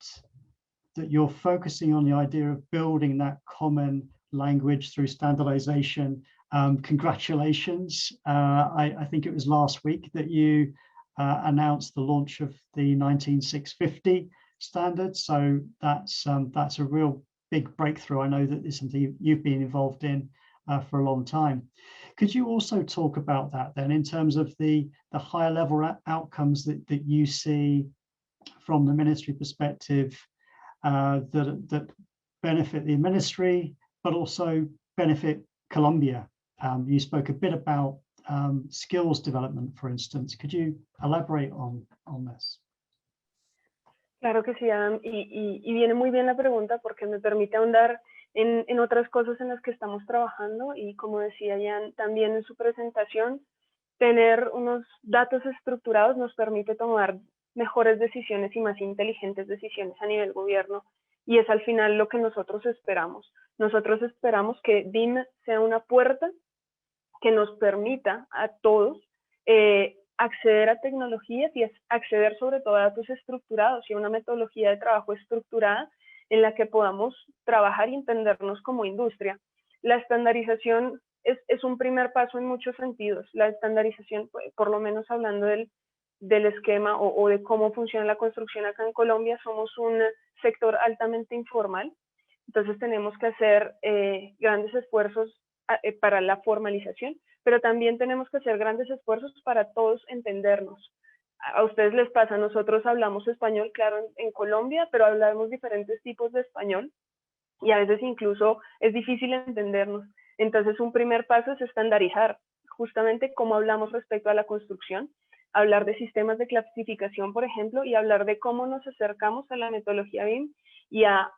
you're focusing on the idea of building that common language through standardization. Congratulations. I think it was last week that you announced the launch of the 19650 standard. So that's a real big breakthrough. I know that it's something you've been involved in for a long time. Could you also talk about that then, in terms of the higher level outcomes that you see from the ministry perspective, that benefit the ministry, but also benefit Colombia? You spoke a bit about skills development, for instance. Could you elaborate on this? Claro que sí, Adam, y viene muy bien la pregunta porque me permite ahondar en otras cosas en las que estamos trabajando, y como decía Jan también en su presentación, tener unos datos estructurados nos permite tomar mejores decisiones y más inteligentes decisiones a nivel gobierno, y es al final lo que nosotros esperamos. Nosotros esperamos que BIM sea una puerta que nos permita a todos acceder a tecnologías y acceder sobre todo a datos estructurados y a una metodología de trabajo estructurada en la que podamos trabajar y entendernos como industria. La estandarización es un primer paso en muchos sentidos. La estandarización, por lo menos hablando del esquema o de cómo funciona la construcción acá en Colombia, somos un sector altamente informal, entonces tenemos que hacer grandes esfuerzos para la formalización, pero también tenemos que hacer grandes esfuerzos para todos entendernos. A ustedes les pasa, nosotros hablamos español, claro, en Colombia, pero hablamos diferentes tipos de español y a veces incluso es difícil entendernos. Entonces un primer paso es estandarizar justamente cómo hablamos respecto a la construcción, hablar de sistemas de clasificación, por ejemplo, y hablar de cómo nos acercamos a la metodología BIM y a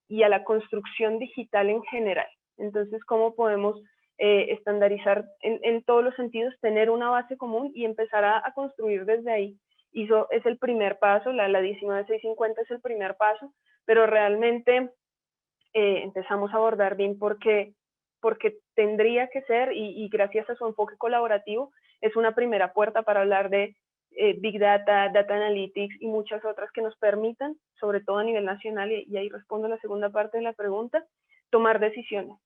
la construcción digital en general. Entonces, cómo podemos estandarizar en todos los sentidos, tener una base común y empezar a construir desde ahí. Y eso es el primer paso, la 19650 es el primer paso, pero realmente empezamos a abordar BIM porque tendría que ser, y gracias a su enfoque colaborativo, es una primera puerta para hablar de Big Data, Data Analytics y muchas otras que nos permitan, sobre todo a nivel nacional, y ahí respondo a la segunda parte de la pregunta, tomar decisiones.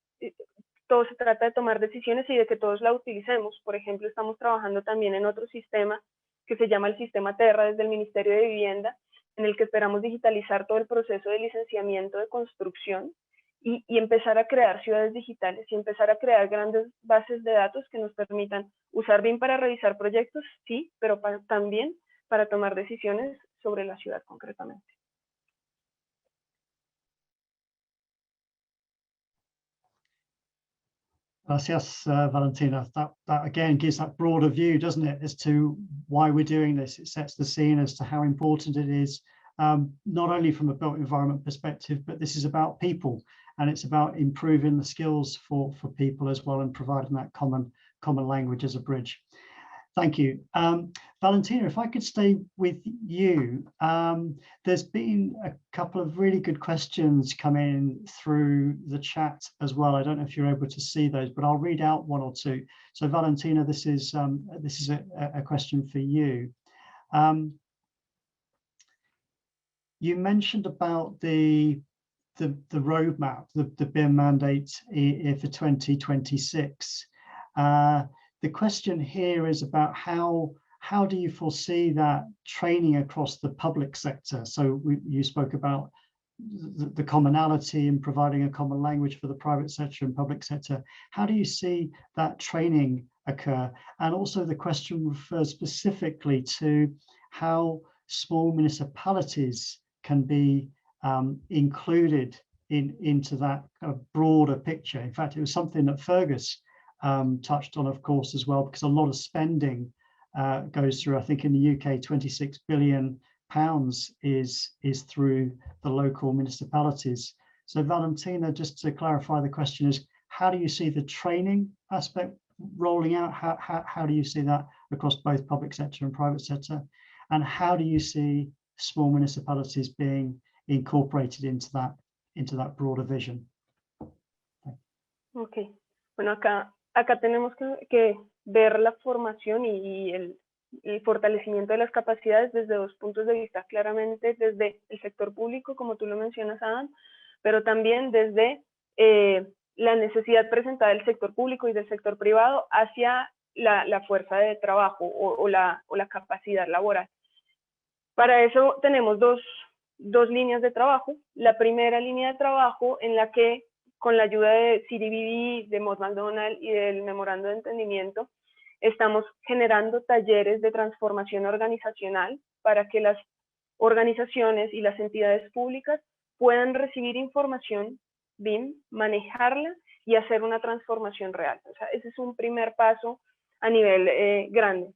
Todo se trata de tomar decisiones y de que todos la utilicemos. Por ejemplo, estamos trabajando también en otro sistema que se llama el sistema Terra desde el Ministerio de Vivienda, en el que esperamos digitalizar todo el proceso de licenciamiento de construcción y empezar a crear ciudades digitales y empezar a crear grandes bases de datos que nos permitan usar BIM para revisar proyectos, sí, pero también para tomar decisiones sobre la ciudad concretamente. Gracias, Valentina. That again gives that broader view, doesn't it, as to why we're doing this. It sets the scene as to how important it is, not only from a built environment perspective, but this is about people, and it's about improving the skills for people as well, and providing that common language as a bridge. Thank you. Valentina, if I could stay with you, there's been a couple of really good questions come in through the chat as well. I don't know if you're able to see those, but I'll read out one or two. So Valentina, this is a question for you. You mentioned about the roadmap, the BIM mandate for 2026. The question here is about how do you foresee that training across the public sector? So you spoke about the commonality in providing a common language for the private sector and public sector. How do you see that training occur? And also the question refers specifically to how small municipalities can be included into that kind of broader picture. In fact, it was something that Fergus touched on, of course, as well, because a lot of spending goes through, I think in the UK, £26 billion is through the local municipalities. So Valentina, just to clarify, the question is, how do you see the training aspect rolling out? How do you see that across both public sector and private sector? And how do you see small municipalities being incorporated into that broader vision? Okay. Bueno, acá acá tenemos que ver la formación y el fortalecimiento de las capacidades desde dos puntos de vista, claramente desde el sector público, como tú lo mencionas, Adam, pero también desde la necesidad presentada del sector público y del sector privado hacia la fuerza de trabajo o la capacidad laboral. Para eso tenemos dos líneas de trabajo. La primera línea de trabajo en la que, con la ayuda de CDBD, de Mott MacDonald y del Memorando de Entendimiento, estamos generando talleres de transformación organizacional para que las organizaciones y las entidades públicas puedan recibir información BIM, manejarla y hacer una transformación real. O sea, ese es un primer paso a nivel grande.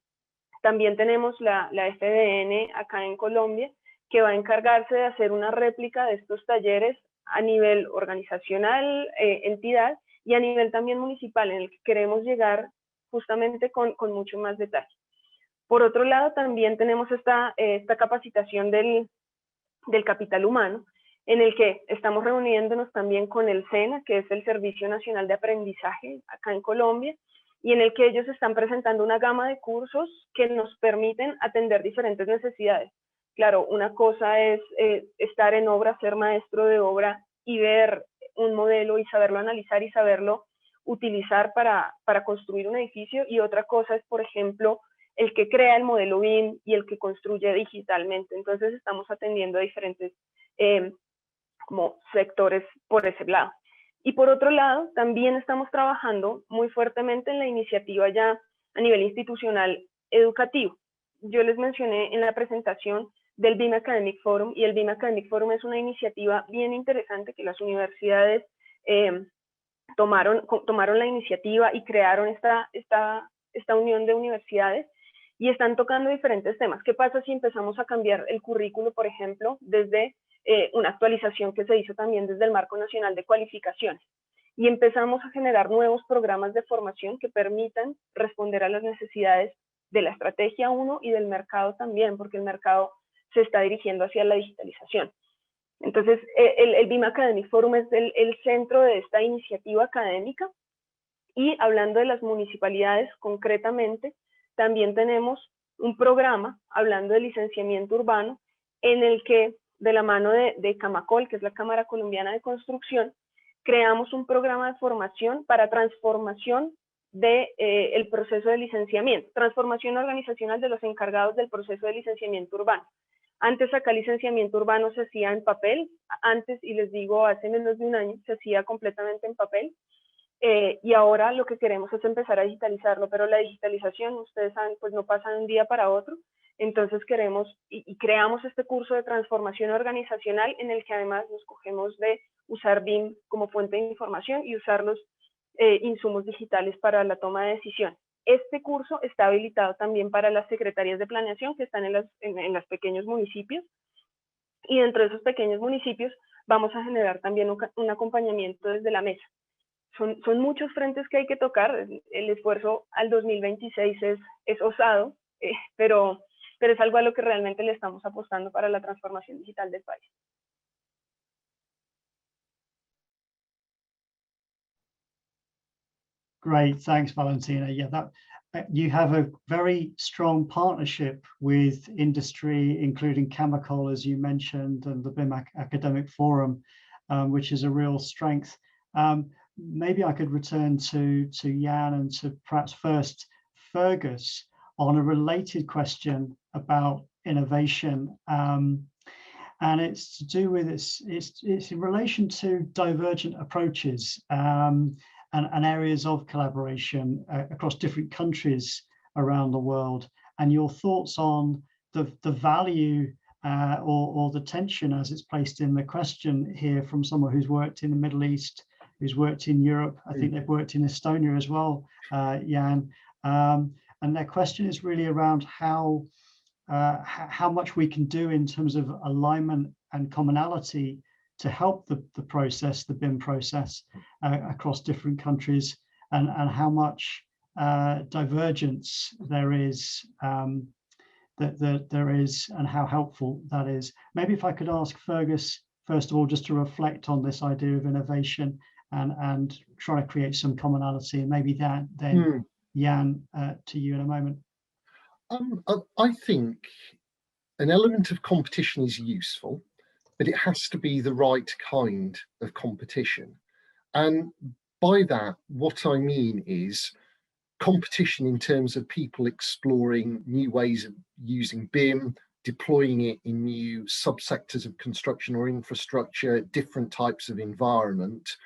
También tenemos la FDN acá en Colombia, que va a encargarse de hacer una réplica de estos talleres a nivel organizacional, entidad, y a nivel también municipal, en el que queremos llegar justamente con mucho más detalle. Por otro lado, también tenemos esta capacitación del capital humano, en el que estamos reuniéndonos también con el SENA, que es el Servicio Nacional de Aprendizaje acá en Colombia, y en el que ellos están presentando una gama de cursos que nos permiten atender diferentes necesidades. Claro, una cosa es estar en obra, ser maestro de obra y ver un modelo y saberlo analizar y saberlo utilizar para construir un edificio, y otra cosa es, por ejemplo, el que crea el modelo BIM y el que construye digitalmente. Entonces estamos atendiendo a diferentes como sectores por ese lado. Y por otro lado, también estamos trabajando muy fuertemente en la iniciativa ya a nivel institucional educativo. Yo les mencioné en la presentación del BIM Academic Forum, y el BIM Academic Forum es una iniciativa bien interesante que las universidades tomaron la iniciativa y crearon esta unión de universidades, y están tocando diferentes temas. ¿Qué pasa si empezamos a cambiar el currículo, por ejemplo, desde una actualización que se hizo también desde el Marco Nacional de Cualificaciones, y empezamos a generar nuevos programas de formación que permitan responder a las necesidades de la estrategia 1 y del mercado también, porque el mercado se está dirigiendo hacia la digitalización? Entonces, el BIM Academic Forum es el centro de esta iniciativa académica. Y hablando de las municipalidades concretamente, también tenemos un programa hablando de licenciamiento urbano, en el que, de la mano de Camacol, que es la Cámara Colombiana de Construcción, creamos un programa de formación para transformación del proceso de licenciamiento, transformación organizacional de los encargados del proceso de licenciamiento urbano. Antes acá el licenciamiento urbano se hacía en papel, antes, y les digo, hace menos de un año, se hacía completamente en papel, y ahora lo que queremos es empezar a digitalizarlo, pero la digitalización, ustedes saben, pues no pasa de un día para otro. Entonces queremos y creamos este curso de transformación organizacional, en el que además nos cogemos de usar BIM como fuente de información y usar los insumos digitales para la toma de decisiones. Este curso está habilitado también para las secretarías de planeación que están en los pequeños municipios, y dentro de esos pequeños municipios vamos a generar también un acompañamiento desde la mesa. Son muchos frentes que hay que tocar. El esfuerzo al 2026 es osado, pero es algo a lo que realmente le estamos apostando para la transformación digital del país. Great, thanks, Valentina. Yeah, you have a very strong partnership with industry, including Camacol, as you mentioned, and the BIM Academic Forum, which is a real strength. Maybe I could return to Jan and to perhaps first Fergus on a related question about innovation. And it's to do with it's in relation to divergent approaches and areas of collaboration across different countries around the world, and your thoughts on the value or the tension, as it's placed in the question here, from someone who's worked in the Middle East, who's worked in Europe. I think they've worked in Estonia as well, Jan. And their question is really around how much we can do in terms of alignment and commonality to help the process, the BIM process, across different countries, and how much divergence there is, there is, and how helpful that is. Maybe if I could ask Fergus, first of all, just to reflect on this idea of innovation, and trying to create some commonality. And maybe that then, Jan, to you in a moment. I think an element of competition is useful, but it has to be the right kind of competition. And by that, what I mean is competition in terms of people exploring new ways of using BIM, deploying it in new subsectors of construction or infrastructure, different types of environment,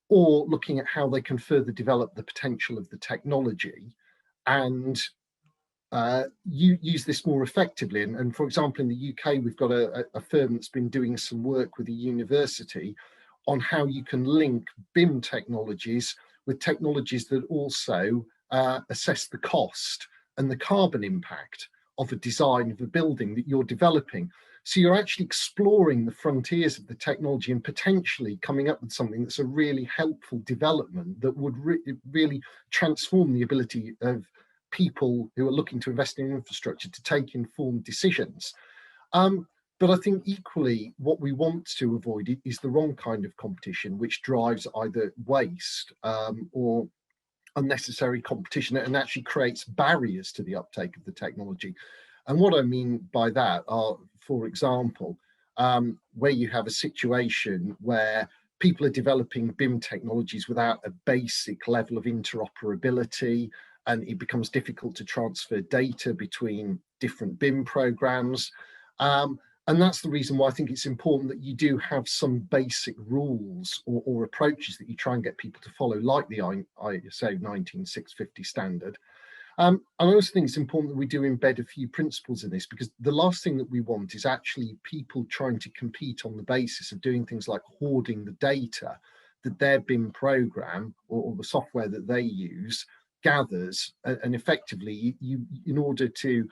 or looking at how they can further develop the potential of the technology and use this more effectively. And for example, in the UK, we've got a firm that's been doing some work with a university on how you can link BIM technologies with technologies that also assess the cost and the carbon impact of a design of a building that you're developing. So you're actually exploring the frontiers of the technology and potentially coming up with something that's a really helpful development that would really transform the ability of people who are looking to invest in infrastructure to take informed decisions. But I think equally what we want to avoid is the wrong kind of competition, which drives either waste or unnecessary competition and actually creates barriers to the uptake of the technology. And what I mean by that are, for example, where you have a situation where people are developing BIM technologies without a basic level of interoperability, and it becomes difficult to transfer data between different BIM programs. And that's the reason why I think it's important that you do have some basic rules or approaches that you try and get people to follow, like the ISO 19650 standard. And I also think it's important that we do embed a few principles in this, because the last thing that we want is actually people trying to compete on the basis of doing things like hoarding the data that their BIM program or the software that they use gathers. And effectively, you in order to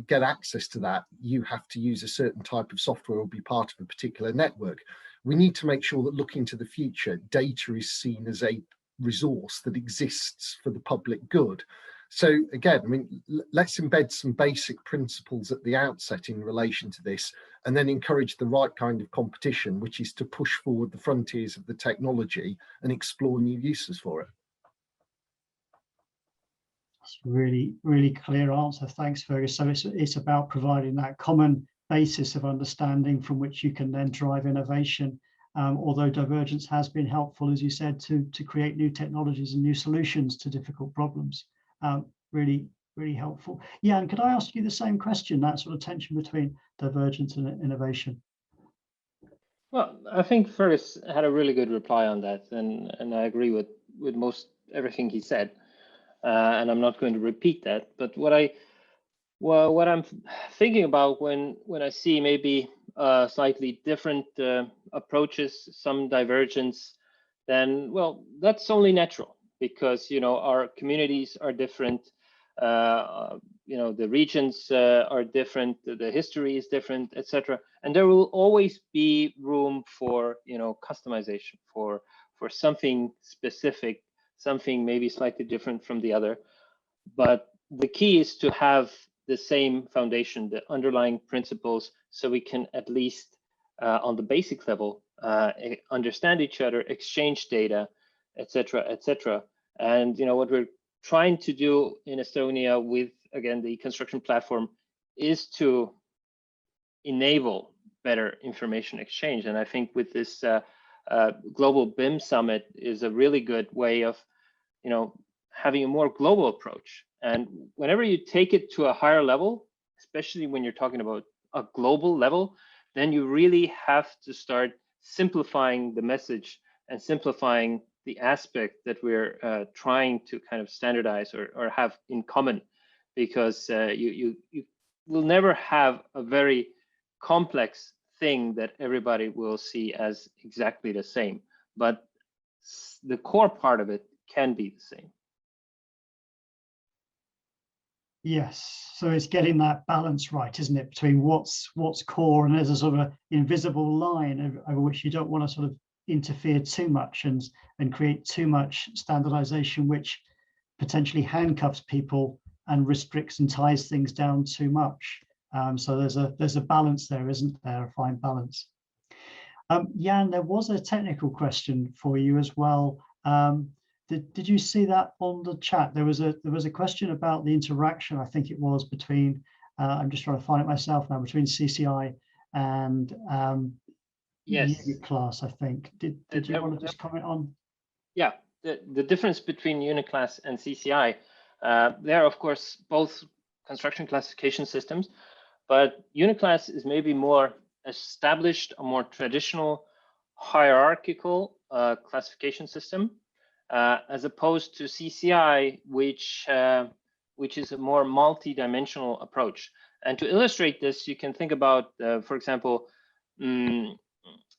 get access to that, you have to use a certain type of software or be part of a particular network. We need to make sure that looking to the future, data is seen as a resource that exists for the public good. So again, I mean, let's embed some basic principles at the outset in relation to this, and then encourage the right kind of competition, which is to push forward the frontiers of the technology and explore new uses for it. That's really, really clear answer. Thanks, Fergus. So it's about providing that common basis of understanding from which you can then drive innovation. Although divergence has been helpful, as you said, to create new technologies and new solutions to difficult problems. Really, really helpful. Jan, could I ask you the same question, that sort of tension between divergence and innovation? Well, I think Fergus had a really good reply on that, and I agree with most everything he said. And I'm not going to repeat that. But what I'm thinking about when I see maybe slightly different approaches, some divergence, then well, that's only natural, because our communities are different. The regions are different. The history is different, etc. And there will always be room for customization, for something specific, something maybe slightly different from the other. But the key is to have the same foundation, the underlying principles, so we can at least on the basic level understand each other, exchange data, etc., etc. And what we're trying to do in Estonia with, again, the construction platform is to enable better information exchange. And I think with this Global BIM Summit is a really good way of having a more global approach. And whenever you take it to a higher level, especially when you're talking about a global level, then you really have to start simplifying the message and simplifying the aspect that we're trying to kind of standardize or have in common, because you will never have a very complex thing that everybody will see as exactly the same, but the core part of it can be the same. Yes, so it's getting that balance right, isn't it, between what's core, and there's a sort of invisible line over which you don't want to sort of interfere too much and create too much standardization, which potentially handcuffs people and restricts and ties things down too much. So there's a balance there, isn't there? A fine balance. Jan, there was a technical question for you as well. Did you see that on the chat? There was a question about the interaction, I think it was, between, I'm just trying to find it myself now, between CCI and Yes. Uniclass, I think. Did you want to just comment on? Yeah, the difference between Uniclass and CCI, they're of course both construction classification systems, but Uniclass is maybe more established, a more traditional hierarchical classification system, as opposed to CCI, which is a more multi-dimensional approach. And to illustrate this, you can think about, for example, in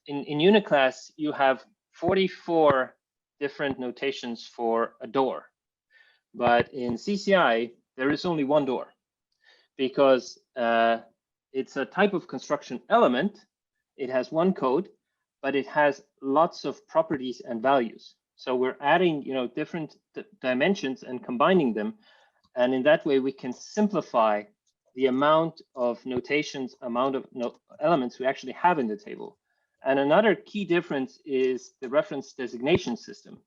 Uniclass, you have 44 different notations for a door. But in CCI, there is only one door, because it's a type of construction element. It has one code, but it has lots of properties and values. So we're adding, different dimensions and combining them. And in that way, we can simplify the amount of notations, amount of elements we actually have in the table. And another key difference is the reference designation system,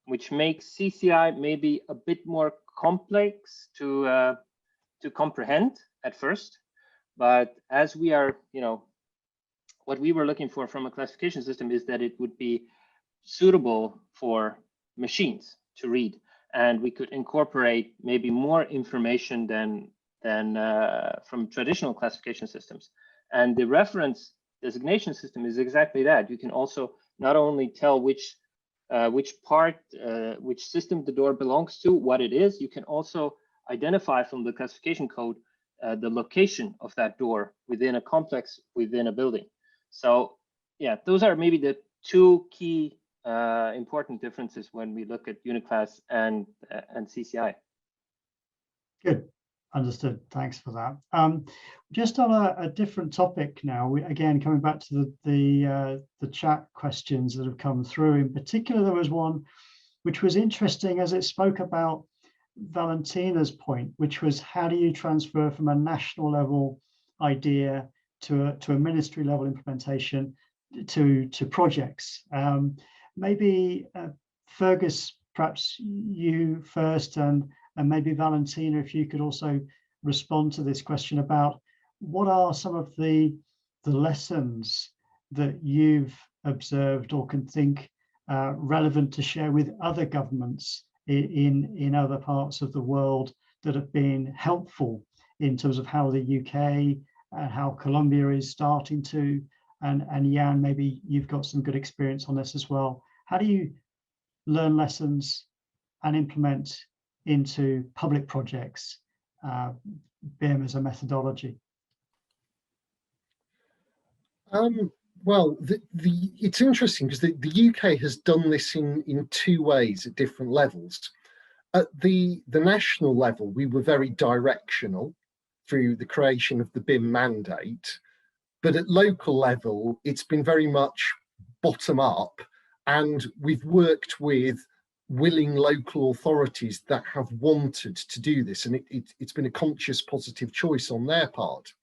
which makes CCI maybe a bit more complex to comprehend at first. But as we are, what we were looking for from a classification system is that it would be suitable for machines to read, and we could incorporate maybe more information than from traditional classification systems. And the reference designation system is exactly that. You can also not only tell which system the door belongs to, what it is, you can also identify from the classification code the location of that door within a complex, within a building. So yeah, those are maybe the two key important differences when we look at Uniclass and CCI. Good, understood. Thanks for that. Just on a different topic now, again coming back to the chat questions that have come through. In particular, there was one which was interesting as it spoke about Valentina's point, which was how do you transfer from a national level idea to a ministry level implementation to projects. Maybe Fergus, perhaps you first, and maybe Valentina, if you could also respond to this question about what are some of the lessons that you've observed or can think relevant to share with other governments in other parts of the world that have been helpful in terms of how the UK and how Colombia is starting to, and Jan, maybe you've got some good experience on this as well. How do you learn lessons and implement into public projects BIM as a methodology? Well, it's interesting because the UK has done this in two ways at different levels. At the national level, we were very directional through the creation of the BIM mandate, but at local level, it's been very much bottom up, and we've worked with willing local authorities that have wanted to do this, and it's been a conscious positive choice on their part.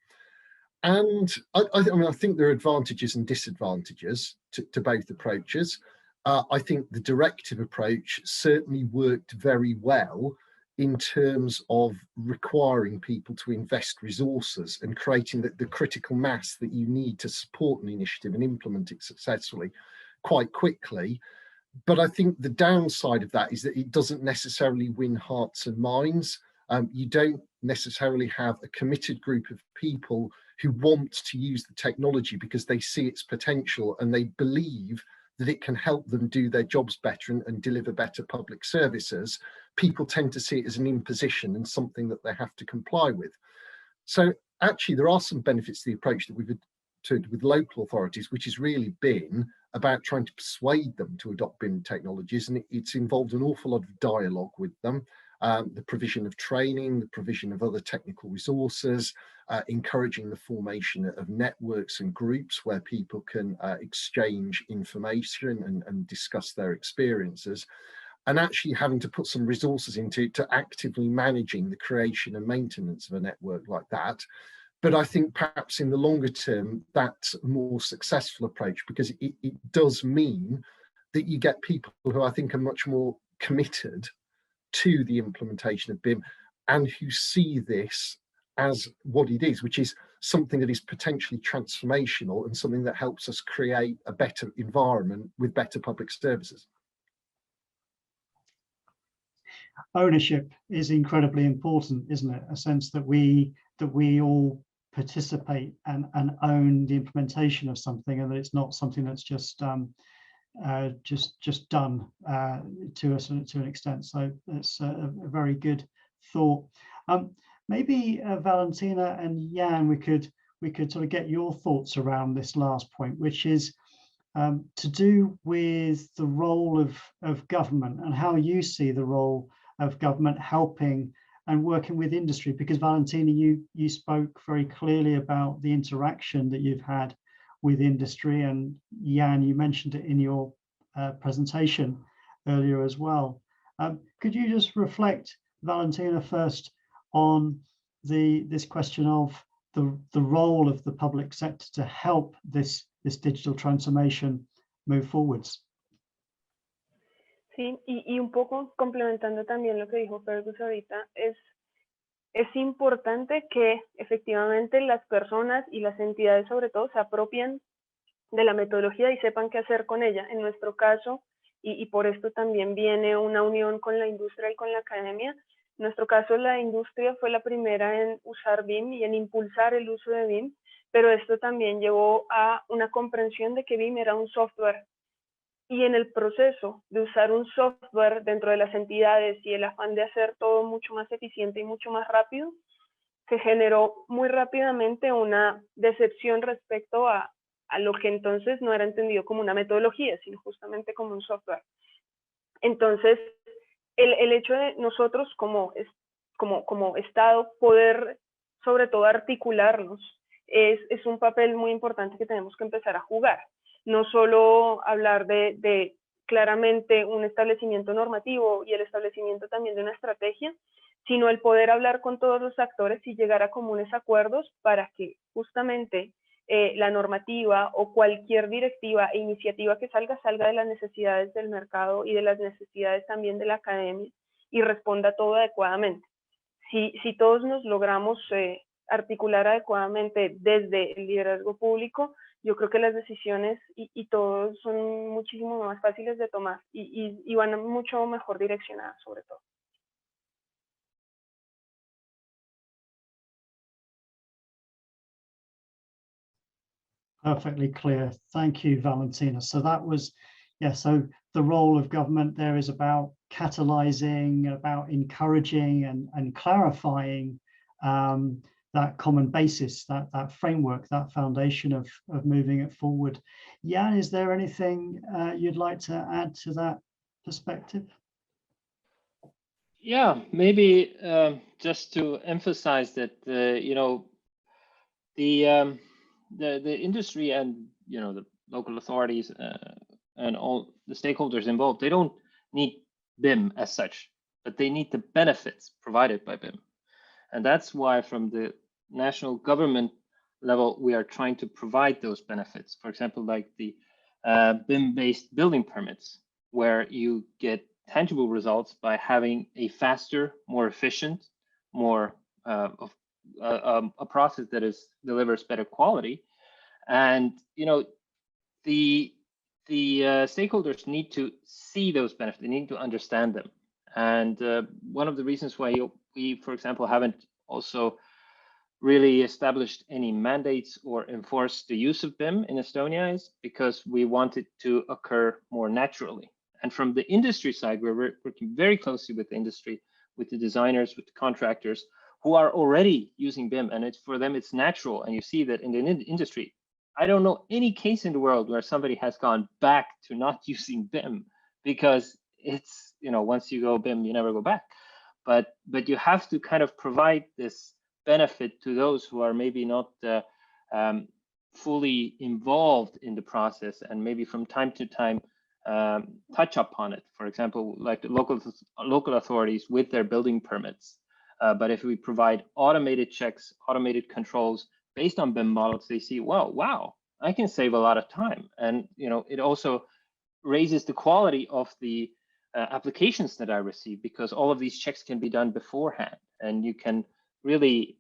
And I mean, I think there are advantages and disadvantages to both approaches. I think the directive approach certainly worked very well in terms of requiring people to invest resources and creating the critical mass that you need to support an initiative and implement it successfully quite quickly. But I think the downside of that is that it doesn't necessarily win hearts and minds. You don't necessarily have a committed group of people who want to use the technology because they see its potential and they believe that it can help them do their jobs better and deliver better public services. People tend to see it as an imposition and something that they have to comply with. So actually, there are some benefits to the approach that we've adopted with local authorities, which has really been about trying to persuade them to adopt BIM technologies. And it's involved an awful lot of dialogue with them. The provision of training, the provision of other technical resources, encouraging the formation of networks and groups where people can exchange information and discuss their experiences, and actually having to put some resources into actively managing the creation and maintenance of a network like that. But I think perhaps in the longer term, that's a more successful approach, because it does mean that you get people who I think are much more committed to the implementation of BIM and who see this as what it is, which is something that is potentially transformational and something that helps us create a better environment with better public services. Ownership is incredibly important, isn't it? A sense that we all participate and own the implementation of something, and that it's not something that's just done to an extent. So it's a very good thought. Maybe Valentina and Jan, we could sort of get your thoughts around this last point, which is to do with the role of government and how you see the role of government helping and working with industry. Because Valentina, you spoke very clearly about the interaction that you've had with industry, and Jan, you mentioned it in your presentation earlier as well. Could you just reflect, Valentina, first on this question of the role of the public sector to help this digital transformation move forwards? Sí, y un poco complementando también lo que dijo Fergus ahorita, es importante que efectivamente las personas y las entidades sobre todo se apropien de la metodología y sepan qué hacer con ella. En nuestro caso, y por esto también viene una unión con la industria y con la academia, en nuestro caso la industria fue la primera en usar BIM y en impulsar el uso de BIM, pero esto también llevó a una comprensión de que BIM era un software. Y en el proceso de usar un software dentro de las entidades y el afán de hacer todo mucho más eficiente y mucho más rápido, se generó muy rápidamente una decepción respecto a lo que entonces no era entendido como una metodología, sino justamente como un software. Entonces, el hecho de nosotros como Estado poder sobre todo articularnos es un papel muy importante que tenemos que empezar a jugar. No solo hablar de claramente un establecimiento normativo y el establecimiento también de una estrategia, sino el poder hablar con todos los actores y llegar a comunes acuerdos para que justamente la normativa o cualquier directiva e iniciativa que salga de las necesidades del mercado y de las necesidades también de la academia y responda todo adecuadamente. Si todos nos logramos articular adecuadamente desde el liderazgo público, yo creo que las decisiones y todos son muchísimo más fáciles de tomar y van mucho mejor direccionadas sobre todo. Perfectly clear. Thank you, Valentina. So that was, so the role of government there is about catalyzing, about encouraging and clarifying that common basis, that framework, that foundation of moving it forward. Jan, is there anything you'd like to add to that perspective? Yeah, maybe just to emphasize that the industry and the local authorities and all the stakeholders involved, they don't need BIM as such, but they need the benefits provided by BIM. And that's why from the national government level, we are trying to provide those benefits. For example, like the BIM-based building permits, where you get tangible results by having a faster, more efficient, more a process that delivers better quality. And the stakeholders need to see those benefits. They need to understand them. And one of the reasons why we, for example, haven't also really established any mandates or enforced the use of BIM in Estonia is because we want it to occur more naturally. And from the industry side, we're working very closely with the industry, with the designers, with the contractors who are already using BIM, and for them it's natural. And you see that in the industry, I don't know any case in the world where somebody has gone back to not using BIM, because it's, once you go BIM, you never go back. But you have to kind of provide this benefit to those who are maybe not fully involved in the process, and maybe from time to time touch upon it. For example, like the local authorities with their building permits, But if we provide automated checks, automated controls based on BIM models, they see, well, wow, I can save a lot of time. And it also raises the quality of the applications that I receive, because all of these checks can be done beforehand, and you can really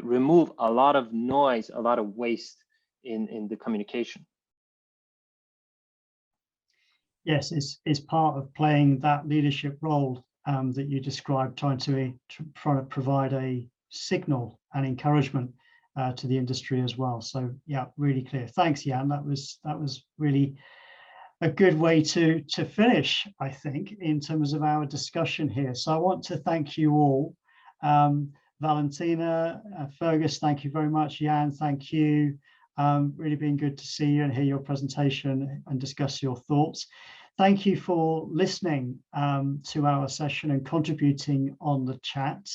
remove a lot of noise, a lot of waste in the communication. Yes, it's part of playing that leadership role that you described, trying to provide a signal and encouragement to the industry as well. So yeah, really clear. Thanks, Jan. That was really a good way to finish, I think, in terms of our discussion here. So I want to thank you all. Valentina, Fergus, thank you very much. Jan, thank you. Really been good to see you and hear your presentation and discuss your thoughts. Thank you for listening to our session and contributing on the chat.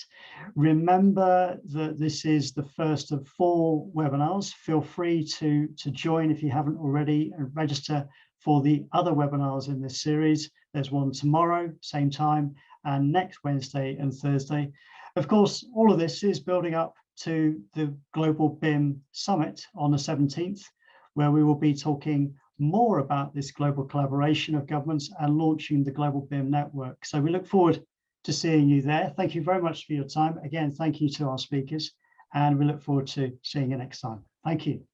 Remember that this is the first of 4 webinars. Feel free to join if you haven't already, and register for the other webinars in this series. There's one tomorrow, same time, and next Wednesday and Thursday. Of course, all of this is building up to the Global BIM Summit on the 17th, where we will be talking more about this global collaboration of governments and launching the Global BIM Network. So we look forward to seeing you there. Thank you very much for your time. Again, thank you to our speakers, and we look forward to seeing you next time. Thank you.